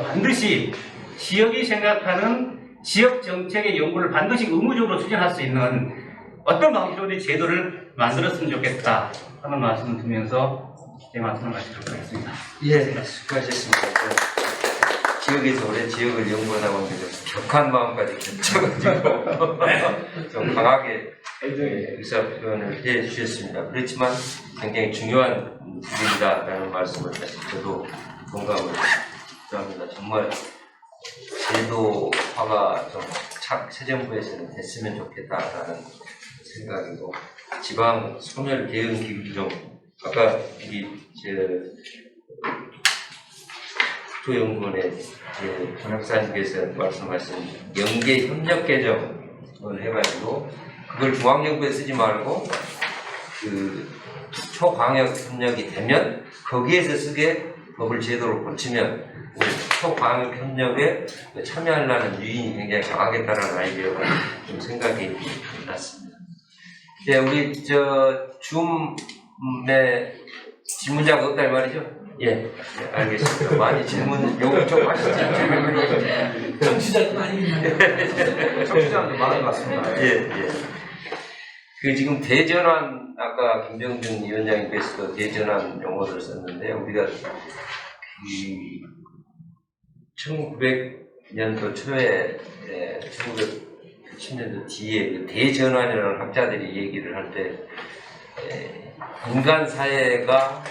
[SPEAKER 7] 반드시 지역이 생각하는 지역 정책의 연구를 반드시 의무적으로 추진할 수 있는 어떤 방식으로 제도를 만들었으면 좋겠다 하는 말씀을 드리면서 제 말씀을 마치도록 하겠습니다.
[SPEAKER 1] 예, 수고하셨습니다. 지역에서 오래 지역을 연구하다 보면 격한 마음까지 겹쳐가지고 좀 강하게 의사 표현을 해 주셨습니다. 그렇지만 굉장히 중요한 부분이다라는 말씀을 사실 저도 공감을 합니다. 정말 제도화가 좀 새 정부에서는 됐으면 좋겠다라는 생각이고, 지방 소멸 대응 기금도 좀 아까 우리 국토연구원의 전학사님께서 말씀하신 연계 협력 개정을 해가지고 그걸 중앙정부에 쓰지 말고 그 초광역 협력이 되면 거기에서 쓰게 법을 제도로 고치면 우리 초광역 협력에 참여하려는 유인이 굉장히 강하겠다는 아이디어가 좀 생각이 났습니다. 네, 우리 줌에 질문자가 없다 이 말이죠? 예, 알겠습니다. 많이 질문 요구 좀 하시죠.
[SPEAKER 3] 정치자도 많이 있나요?
[SPEAKER 6] 청취자는 많은 것 같습니다.
[SPEAKER 1] 예. 그 지금 대전환, 아까 김병준 위원장님께서도 대전환 용어를 썼는데, 우리가 1900년도 초에 1990년도 뒤에 대전환이라는 학자들이 얘기를 할 때 인간 사회가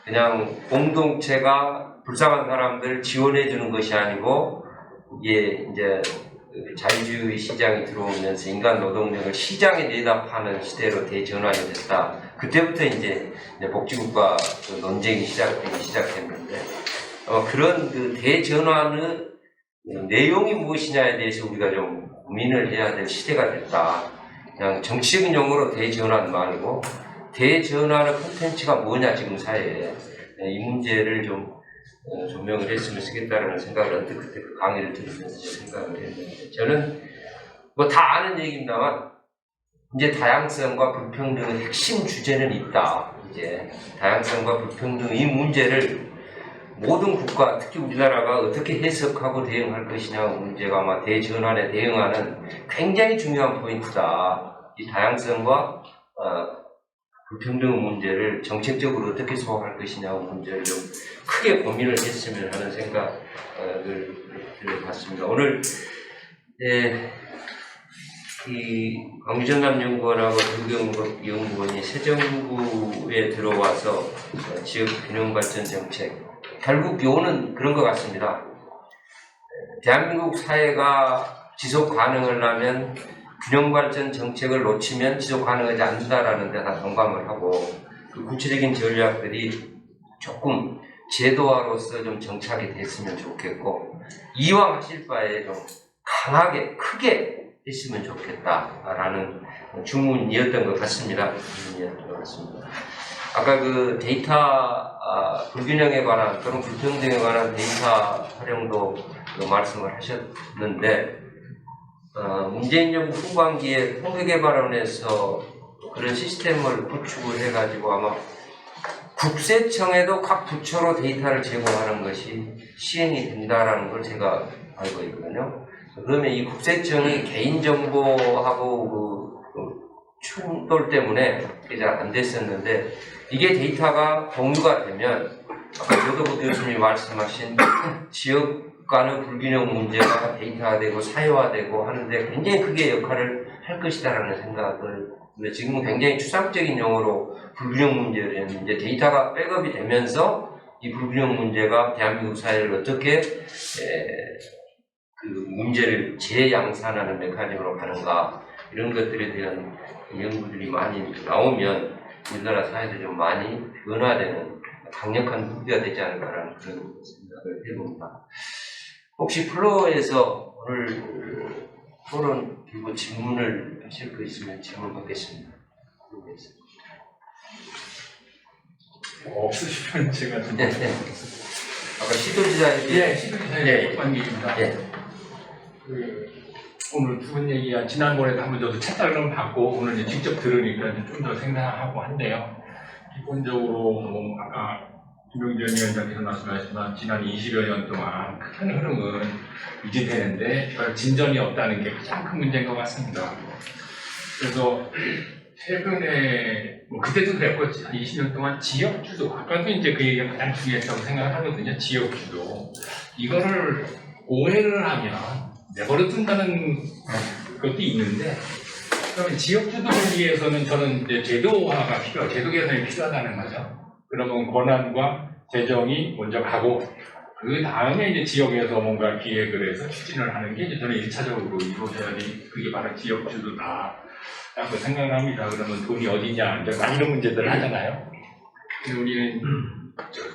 [SPEAKER 1] 그냥 공동체가 불쌍한 사람들 지원해 주는 것이 아니고, 이게 이제 자유주의 시장이 들어오면서 인간 노동력을 시장에 내다 파는 시대로 대전환이 됐다. 그때부터 이제 복지국가 논쟁이 시작되기 시작했는데, 그런 그 대전환의 내용이 무엇이냐에 대해서 우리가 좀 고민을 해야 될 시대가 됐다. 그냥 정치적인 용어로 대전환 말고 대전환의 콘텐츠가 뭐냐 지금 사회에 이 문제를 좀 조명을 했으면 쓰겠다라는 생각을 언뜻 그때 그 강의를 들으면서 생각을 했는데, 저는 뭐 다 아는 얘기입니다만 이제 다양성과 불평등의 핵심 주제는 있다. 이제 다양성과 불평등 이 문제를 모든 국가, 특히 우리나라가 어떻게 해석하고 대응할 것이냐 문제가 아마 대전환에 대응하는 굉장히 중요한 포인트다. 이 다양성과 불평등 문제를 정책적으로 어떻게 소화할 것이냐 문제를 좀 크게 고민을 했으면 하는 생각을 들어봤습니다. 오늘 이 강유전남 연구원하고 조경국 연구원이 새 정부에 들어와서 지역 균형 발전 정책, 결국 요는 그런 것 같습니다. 대한민국 사회가 지속 가능하려면 균형 발전 정책을 놓치면 지속 가능하지 않는다라는 데 다 공감을 하고, 그 구체적인 전략들이 조금 제도화로서 좀 정착이 됐으면 좋겠고, 이왕 하실 바에 좀 강하게 크게 했으면 좋겠다라는 주문이었던 것 같습니다. 아까 그 데이터 불균형에 관한 또는 불평등에 관한 데이터 활용도 말씀을 하셨는데, 문재인 정부 후반기에 통계개발원에서 그런 시스템을 구축을 해가지고 아마 국세청에도 각 부처로 데이터를 제공하는 것이 시행이 된다라는 걸 제가 알고 있거든요. 그러면 이 국세청이 개인정보하고 충돌 때문에 그게 잘 안 됐었는데, 이게 데이터가 공유가 되면 아까 조도부 교수님이 말씀하신 지역 간의 불균형 문제가 데이터화되고 사회화되고 하는데 굉장히 크게 역할을 할 것이다라는 생각을, 근데 지금은 굉장히 추상적인 용어로 불균형 문제를 했는데, 데이터가 백업이 되면서 이 불균형 문제가 대한민국 사회를 어떻게 그 문제를 재양산하는 메커니즘으로 가는가, 이런 것들에 대한 연구들이 많이 나오면 우리나라 사회도 좀 많이 변화되는 강력한 무기가 되지 않을까라는 그런 생각을 해봅니다. 혹시 플로어에서 오늘 토론 그리고 질문을 하실 거 있으면 질문 받겠습니다.
[SPEAKER 8] 없으시면 제가 좀.
[SPEAKER 1] 네. 아까 시도지사님.
[SPEAKER 8] 시도지사의 관계입니다. 오늘 두 분 얘기가 지난번에도 한번 저도 채택을 받고 오늘 이제 직접 들으니까 좀 더 생각하고 한데요. 기본적으로 아까 김용전 위원장께서 말씀하셨지만 지난 20여 년 동안 큰 흐름은 유지되는데 별 진전이 없다는 게 가장 큰 문제인 것 같습니다. 그래서 최근에 그때도 그랬고 한 20년 동안 지역주도, 아까도 이제 그 얘기가 가장 중요했다고 생각을 하거든요. 지역주도 이거를 오해를 하면 내버려둔다는 것도 있는데, 그러면 지역주도를 위해서는 저는 이제 제도화가 필요하고 제도 개선이 필요하다는 거죠. 그러면 권한과 재정이 먼저 가고 그 다음에 이제 지역에서 뭔가 기획을 해서 추진을 하는 게 이제 저는 1차적으로 이루어져야 돼. 그게 바로 지역주도다라고 생각을 합니다. 그러면 돈이 어디냐 이제 막 이런 문제들을 하잖아요. 근데 우리는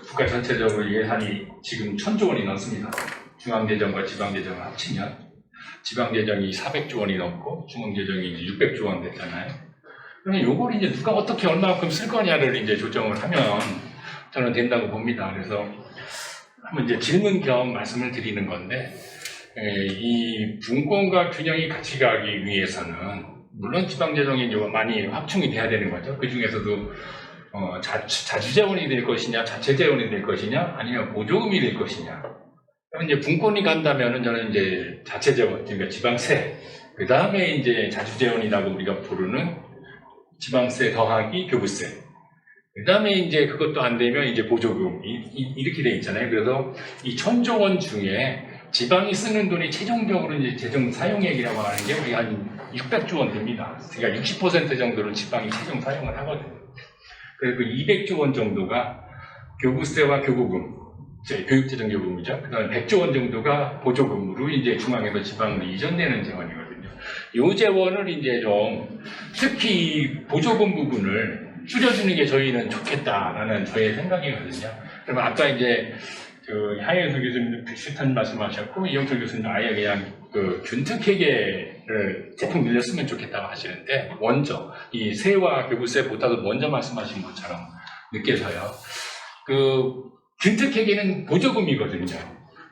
[SPEAKER 8] 국가 전체적으로 예산이 지금 1,000조 원이 넘습니다. 중앙재정과 지방재정을 합치면 지방재정이 400조 원이 넘고 중앙재정이 이제 600조 원 됐잖아요. 그러면 요걸 이제 누가 어떻게 얼마만큼 쓸 거냐를 이제 조정을 하면 저는 된다고 봅니다. 그래서 한번 이제 질문 겸 말씀을 드리는 건데, 이 분권과 균형이 같이 가기 위해서는 물론 지방재정이 이제 많이 확충이 돼야 되는 거죠. 그 중에서도 자주재원이 될 것이냐, 자체재원이 될 것이냐, 아니면 보조금이 될 것이냐. 그럼 이제 분권이 간다면은 저는 이제 자체재원, 그러니까 지방세, 그 다음에 이제 자주재원이라고 우리가 부르는 지방세 더하기 교부세, 그 다음에 이제 그것도 안 되면 이제 보조금, 이렇게 돼 있잖아요. 그래서 이 1,000조 원 중에 지방이 쓰는 돈이 최종적으로 이제 재정 사용액이라고 하는 게 우리 한 600조 원 됩니다. 그러니까 60% 정도를 지방이 최종 사용을 하거든요. 그래서 200조 원 정도가 교부세와 교부금, 교육재정교부금이죠. 그 다음에 100조 원 정도가 보조금으로 이제 중앙에서 지방으로 이전되는 재원이거든요. 이 재원을 이제 좀 특히 보조금 부분을 줄여주는 게 저희는 좋겠다라는 저의 생각이거든요. 그러면 아까 이제 그 하혜수 교수님도 비슷한 말씀하셨고 이영철 교수님도 아예 그냥 그 균특회계를 조금 늘렸으면 좋겠다고 하시는데, 먼저 이 세와 교부세보다도 먼저 말씀하신 것처럼 느껴져요. 그 균특회계는 보조금이거든요.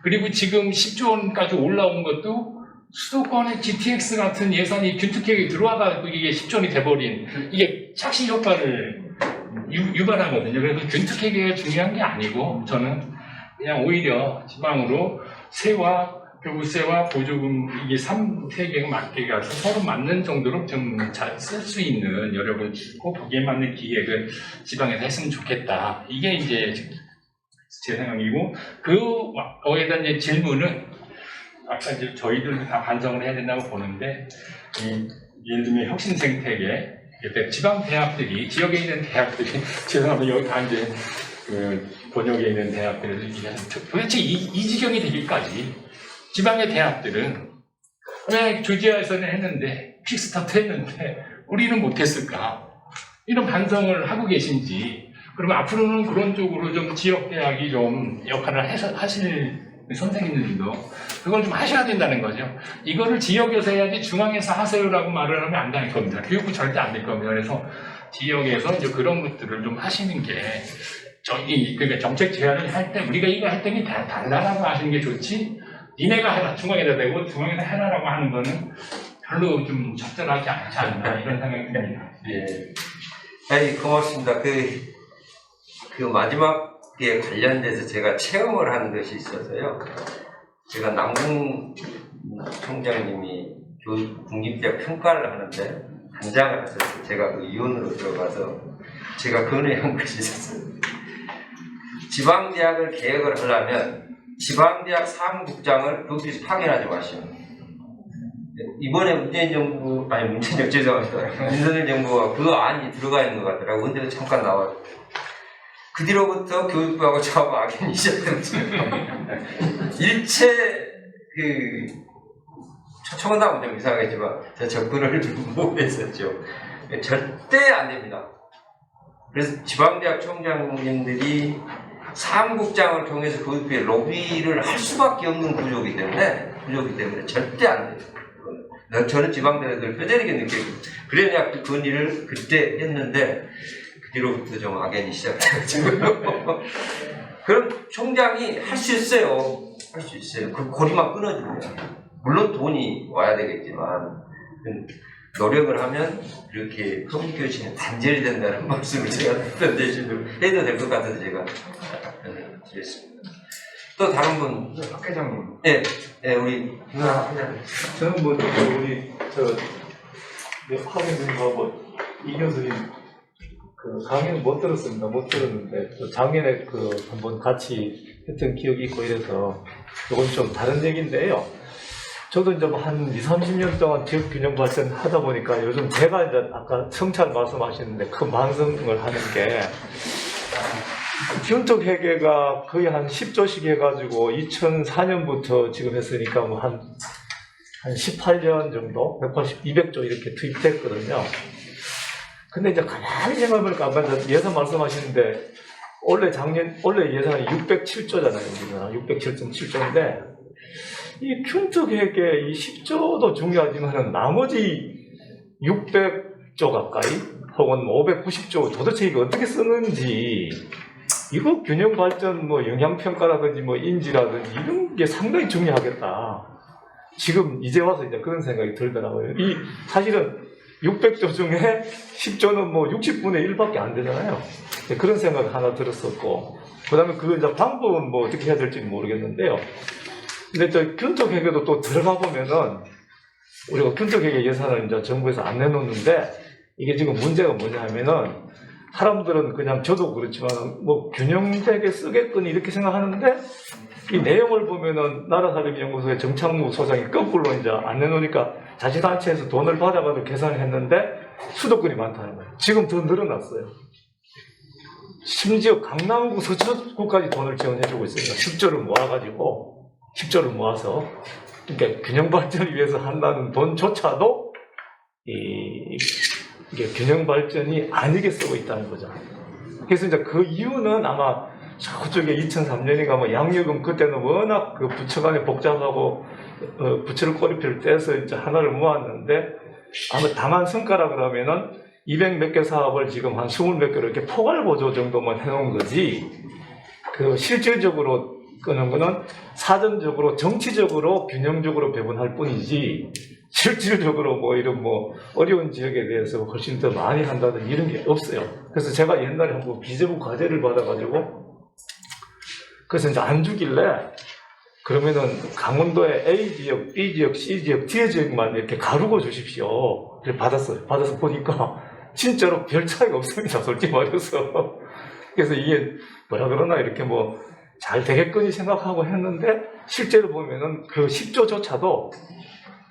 [SPEAKER 8] 그리고 지금 10조 원까지 올라온 것도 수도권의 GTX 같은 예산이 균특회계에 들어와가지고 이게 10조 원이 돼버린 이게 착시 효과를 유발하거든요. 그래서 균특회계가 중요한 게 아니고 저는 그냥 오히려 지방으로 세와 교부세와 보조금 이게 3세계가 맞게 가서 서로 맞는 정도로 좀 잘 쓸 수 있는 여력을 주고 거기에 맞는 기획을 지방에서 했으면 좋겠다. 이게 이제 제 생각이고 거기에다 이제 질문은 아까 이제 저희들도 다 반성을 해야 된다고 보는데 예를 들면 혁신생태계 지방 대학들이 지역에 있는 대학들이 죄송합니다 여기 다 이제 그 번역에 있는 대학들을 도대체 이 지경이 되기까지 지방의 대학들은 왜 조지아에서는 했는데 킥스타트 했는데 우리는 못했을까? 이런 반성을 하고 계신지 그러면 앞으로는 그런 쪽으로 좀 지역 대학이 좀 역할을 하실 선생님들도 그걸 좀 하셔야 된다는 거죠. 이거를 지역에서 해야지 중앙에서 하세요라고 말을 하면 안 될 겁니다. 교육부 절대 안 될 겁니다. 그래서 지역에서 이제 그런 것들을 좀 하시는 게 그러니까 정책 제안을 할 때 우리가 이거 할 때는 다 달라라고 하시는 게 좋지. 니네가 해라 중앙에다 대고 중앙에서 해라라고 하는 거는 별로 좀 적절하지 않지 않나 이런 생각이 듭니다.
[SPEAKER 1] 예. 아니 고맙습니다. 그 마지막에 관련돼서 제가 체험을 하는 것이 있어서요. 제가 남궁 총장님이 국립대학 평가를 하는데 단장을 하셔서 제가 그 위원으로 들어가서 제가 건의한 것이 있었어요. 지방대학을 개혁을 하려면 지방대학 사무국장을 거기서 파견하지 마시오. 이번에 문재인 죄송합니다. 윤석열 정부가 그 안이 들어가 있는 것 같더라고요. 근데 잠깐 나와요. 그 뒤로부터 교육부하고 저하고 악연이 시작됐죠. 일체 초청한다면 좀 이상하겠지만 제 접근을 못했었죠. 절대 안 됩니다. 그래서 지방대학 총장님들이 사무국장을 통해서 교육부에 로비를 할 수밖에 없는 구조이기 때문에 절대 안 돼요. 저는 지방대학을 뼈저리게 느끼고 그래 내가 그 건의를 그때 했는데 그 뒤로부터 좀 악연이 시작돼가지고 그럼 총장이 할 수 있어요. 할 수 있어요. 그 고리만 끊어주면 물론 돈이 와야 되겠지만 노력을 하면 이렇게 커뮤니케이션이 단절이 된다는 말씀을 제가 했던 대신으로 해도 될 것 같아서 제가 드렸습니다. 또 다른 분,
[SPEAKER 6] 박 회장님.
[SPEAKER 1] 네, 우리
[SPEAKER 9] 저는 뭐 우리 학원님하고 이 교수님 그 강의는 못 들었습니다. 못 들었는데 또 작년에 한번 같이 했던 기억이 있고 이래서 이건 좀 다른 얘기인데요. 저도 이제 한 20, 30년 동안 지역 균형 발전 하다 보니까 요즘 제가 이제 아까 성찰 말씀하시는데 큰 반성을 하는 게 균특 회계가 거의 한 10조씩 해가지고 2004년부터 지금 했으니까 뭐 한 18년 정도, 200조 이렇게 투입됐거든요. 근데 이제 가만히 생각해보니까 아까 예산 말씀하시는데 원래 예산이 607조잖아요. 우리가 607.7조인데 이 균특 회계 이 10조도 중요하지만은 나머지 600조 가까이 혹은 590조 도대체 이거 어떻게 쓰는지 이거 균형 발전 뭐 영향 평가라든지 뭐 인지라든지 이런 게 상당히 중요하겠다. 지금 이제 와서 이제 그런 생각이 들더라고요. 이 사실은 600조 중에 10조는 뭐 60분의 1밖에 안 되잖아요. 그런 생각 하나 들었었고, 그 다음에 그 이제 방법은 뭐 어떻게 해야 될지 모르겠는데요. 근데 저 균특 회계도 또 들어가 보면은 우리가 균특 회계 예산을 이제 정부에서 안 내놓는데 이게 지금 문제가 뭐냐 하면은 사람들은 그냥 저도 그렇지만 뭐 균형되게 쓰겠거니 이렇게 생각하는데 이 내용을 보면은 나라사립연구소의 정창무 소장이 거꾸로 이제 안 내놓으니까 자치단체에서 돈을 받아가지고 계산을 했는데 수도권이 많다는 거예요. 지금 더 늘어났어요. 심지어 강남구 서초구까지 돈을 지원해주고 있습니다. 10조를 모아서 그러니까 균형 발전을 위해서 한다는 돈조차도 이게 균형 발전이 아니게 쓰고 있다는 거죠. 그래서 이제 그 이유는 아마 저쪽에 2003년인가 뭐 양육은 그때는 워낙 그 부처 간에 복잡하고 부처를 꼬리표를 떼서 이제 하나를 모았는데 아마 다만 성과라 그러면은 200 몇 개 사업을 지금 한 20 몇 개를 이렇게 포괄 보조 정도만 해놓은 거지 그 실질적으로 끄는 거는 사전적으로 정치적으로 균형적으로 배분할 뿐이지 실질적으로 뭐 이런 뭐 어려운 지역에 대해서 훨씬 더 많이 한다든 이런 게 없어요. 그래서 제가 옛날에 한번 비제부 과제를 받아가지고 그래서 이제 안 주길래 그러면은 강원도의 A 지역, B 지역, C 지역, D 지역만 이렇게 가르고 주십시오. 그래서 받았어요. 받아서 보니까 진짜로 별 차이가 없습니다. 솔직히 말해서. 그래서 이게 뭐라 그러나 이렇게 뭐 잘 되겠거니 생각하고 했는데 실제로 보면은 그 10조조차도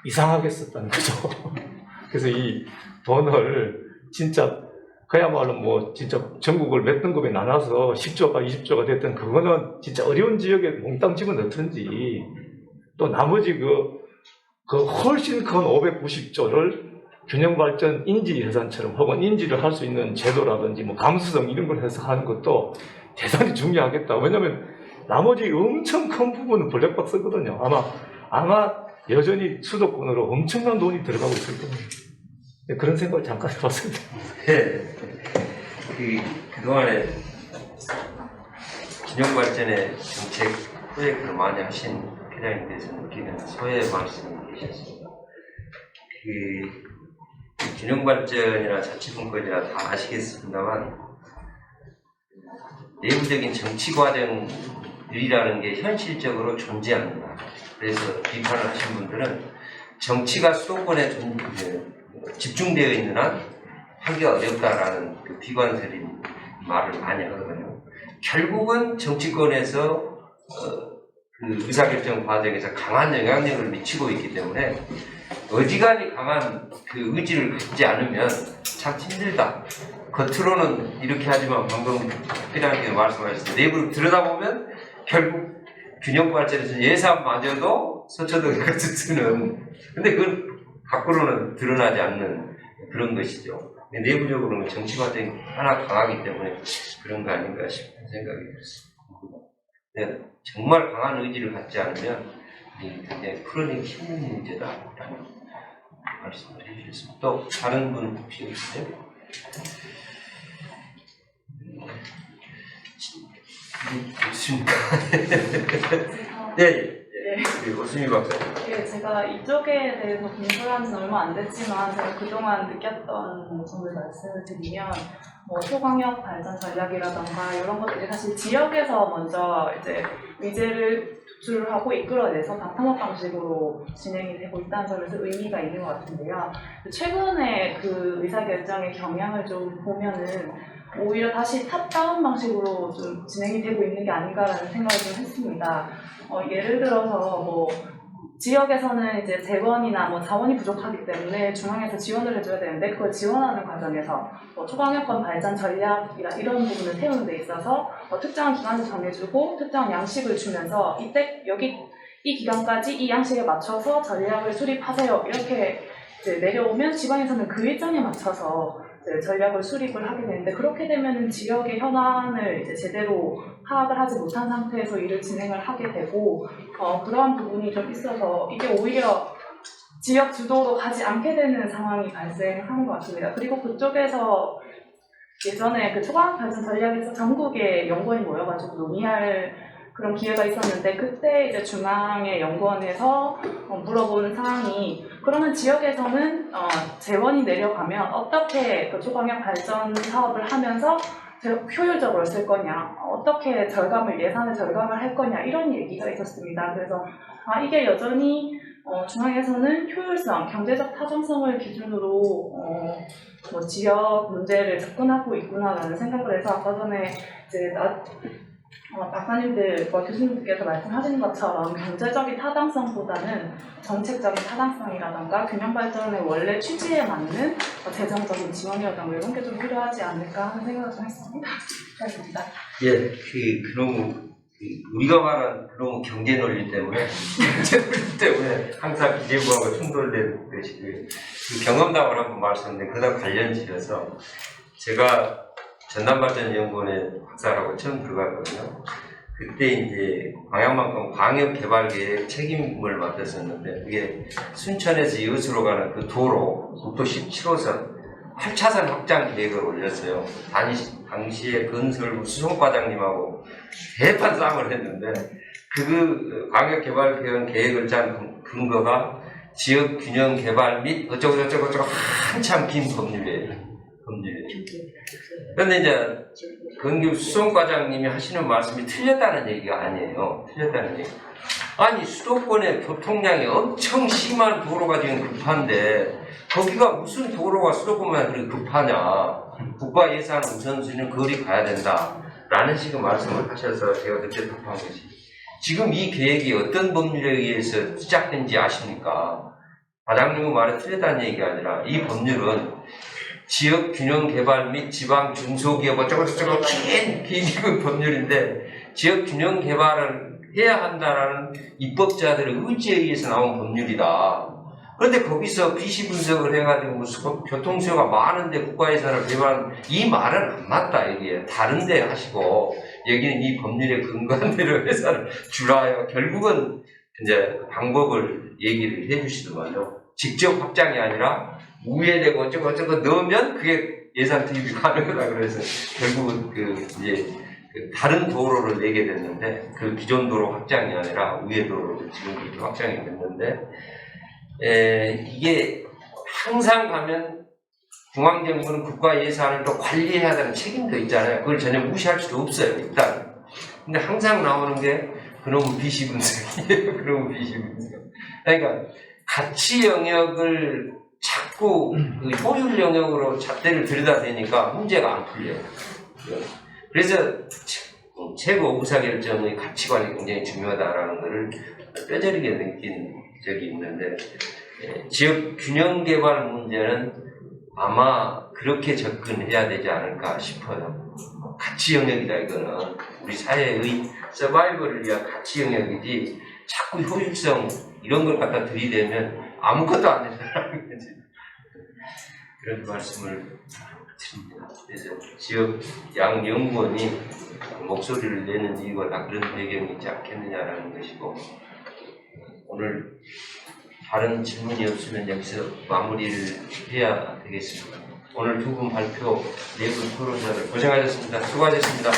[SPEAKER 9] 이상하게 썼다는 거죠. 그래서 이 돈을 진짜 그야말로 뭐 진짜 전국을 몇 등급에 나눠서 10조가 20조가 됐든 그거는 진짜 어려운 지역에 몽땅 집어넣든지 또 나머지 그 훨씬 큰 590조를 균형발전 인지예산처럼 혹은 인지를 할 수 있는 제도라든지 뭐 감수성 이런 걸 해서 하는 것도 대단히 중요하겠다. 왜냐면 나머지 엄청 큰 부분은 블랙박스거든요. 아마 여전히 수도권으로 엄청난 돈이 들어가고 있을 겁니다. 그런 생각을 잠깐 해봤습니다.
[SPEAKER 1] 네. 그동안에 균형발전의 정책 프로젝트를 많이 하신 회장님께서 느끼는 소외의 말씀이 계셨습니다. 균형발전이나 자치분권이나 다 아시겠습니다만 내부적인 정치 과정이라는 게 현실적으로 존재합니다. 그래서 비판을 하신 분들은 정치가 수도권에 집중되어 있는 한 하기가 어렵다라는 그 비관적인 말을 많이 하거든요. 결국은 정치권에서 그 의사결정 과정에서 강한 영향력을 미치고 있기 때문에 어지간히 강한 그 의지를 갖지 않으면 참 힘들다. 겉으로는 이렇게 하지만 방금 회장님께서 말씀하셨을 때 내부를 들여다보면 결국 균형발전에서 예산마저도 서초동에 같이 쓰는 근데 그건 밖으로는 드러나지 않는 그런 것이죠. 내부적으로는 정치 과정이 하나 강하기 때문에 그런 거 아닌가 싶은 생각이 들었습니다. 네, 정말 강한 의지를 갖지 않으면 굉장히 풀어내기 힘든 문제다라는 말씀을 해주셨습니다. 또 다른 분 혹시 있으세요? 좋습니다. 네. 그리고 수미 박사님.
[SPEAKER 10] 예, 제가 이쪽에 대해서 공부를 한 지는 얼마 안 됐지만 제가 그동안 느꼈던 점을 말씀을 드리면 뭐 소광역 발전 전략이라던가 이런 것들이 사실 지역에서 먼저 이제 의제를 도출을 하고 이끌어내서 바텀업 방식으로 진행이 되고 있다는 점에서 의미가 있는 것 같은데요. 최근에 그 의사결정의 경향을 좀 보면은 오히려 다시 탑다운 방식으로 좀 진행이 되고 있는 게 아닌가라는 생각을 좀 했습니다. 예를 들어서 뭐 지역에서는 이제 재원이나 뭐 자원이 부족하기 때문에 중앙에서 지원을 해줘야 되는데 그걸 지원하는 과정에서 뭐 초강력권 발전 전략이나 이런 부분을 세우는 데 있어서 특정한 기간을 정해주고 특정한 양식을 주면서 이때 여기 이 기간까지 이 양식에 맞춰서 전략을 수립하세요 이렇게 이제 내려오면 지방에서는 그 일정에 맞춰서 전략을 수립을 하게 되는데 그렇게 되면은 지역의 현안을 이제 제대로 파악을 하지 못한 상태에서 일을 진행을 하게 되고 그러한 부분이 좀 있어서 이게 오히려 지역 주도로 가지 않게 되는 상황이 발생하는 것 같습니다. 그리고 그쪽에서 예전에 그 초강 발전 전략에서 전국의 연구원이 모여가지고 논의할 그런 기회가 있었는데 그때 이제 중앙의 연구원에서 물어보는 사항이 그러면 지역에서는 재원이 내려가면 어떻게 그 초강력 발전 사업을 하면서 효율적으로 쓸 거냐, 어떻게 예산을 절감을 할 거냐 이런 얘기가 있었습니다. 그래서 이게 여전히 중앙에서는 효율성, 경제적 타당성을 기준으로 뭐 지역 문제를 접근하고 있구나라는 생각을 해서 아까 전에 이제 박사님들과 교수님들께서 말씀하시는 것처럼 경제적인 타당성보다는 정책적인 타당성이라던가 균형발전의 원래 취지에 맞는 재정적인 지원이라던가 이런 게 좀 필요하지 않을까 하는 생각을 좀 했습니다. 감사합니다.
[SPEAKER 1] 예, 우리가 말한 그런 경제 논리 때문에 항상 기재부하고 충돌되는 것이고요. 그 경험담을 한번 말씀드렸는데 그다음 관련지어서 제가 전남발전연구원에 박사라고 처음 들어갔거든요. 그때 이제 광양만큼 광역개발계획 책임을 맡았었는데 그게 순천에서 이웃으로 가는 그 도로 국도 17호선 8차선 확장 계획을 올렸어요. 당시에 건설부 수송과장님하고 대판 싸움을 했는데 그 광역개발개혁 계획을 짠 근거가 지역균형개발 및 어쩌고저쩌고 한참 긴 법률이에요. 그런데 이제 건규 수송과장님이 하시는 말씀이 틀렸다는 얘기가 아니에요. 틀렸다는 얘기. 아니 수도권의 교통량이 엄청 심한 도로가 지금 급한데 거기가 무슨 도로가 수도권만 그렇게 급하냐. 국가 예산 우선순위는 거리 가야 된다. 라는 식의 말씀을 하셔서 제가 그때 답한 것이. 지금 이 계획이 어떤 법률에 의해서 시작된지 아십니까? 과장님의 말이 틀렸다는 얘기가 아니라 이 법률은 지역 균형 개발 및 지방 중소기업 어쩌고저쩌고 긴 법률인데 지역 균형 개발을 해야 한다라는 입법자들의 의지에 의해서 나온 법률이다. 그런데 거기서 비시 분석을 해가지고 교통수요가 많은데 국가 예산을 배분하는 이 말은 안 맞다 이게 다른데 하시고 여기는 이 법률에 근거한 대로 예산을 주라요. 결국은 이제 방법을 얘기를 해주시더만요. 직접 확장이 아니라 우회되고 어쩌고 넣으면 그게 예산 투입이 가능하다 그래서 결국은 다른 도로를 내게 됐는데 그 기존 도로 확장이 아니라 우회 도로로 지금 그렇게 확장이 됐는데 이게 항상 가면 중앙정부는 국가 예산을 또 관리해야 되는 책임도 있잖아요. 그걸 전혀 무시할 수도 없어요. 일단. 근데 항상 나오는 게 그놈의 비시 분석이에요. 그놈의 비시 분석. 그러니까 가치 영역을 자꾸 그 효율 영역으로 잣대를 들여다대니까 문제가 안 풀려요. 그래서 최고 의사결정의 가치관이 굉장히 중요하다라는 것을 뼈저리게 느낀 적이 있는데 지역 균형 개발 문제는 아마 그렇게 접근해야 되지 않을까 싶어요. 가치 영역이다 이거는 우리 사회의 서바이벌을 위한 가치 영역이지 자꾸 효율성 이런 걸 갖다 들이대면 아무것도 안 된다는 거지. 그런 말씀을 드립니다. 그래서 지역 양 연구원이 목소리를 내는 이유가 다 그런 배경이 있지 않겠느냐라는 것이고 오늘 다른 질문이 없으면 여기서 마무리를 해야 되겠습니다. 오늘 두 분 발표, 네 분 토론자들 고생하셨습니다. 수고하셨습니다.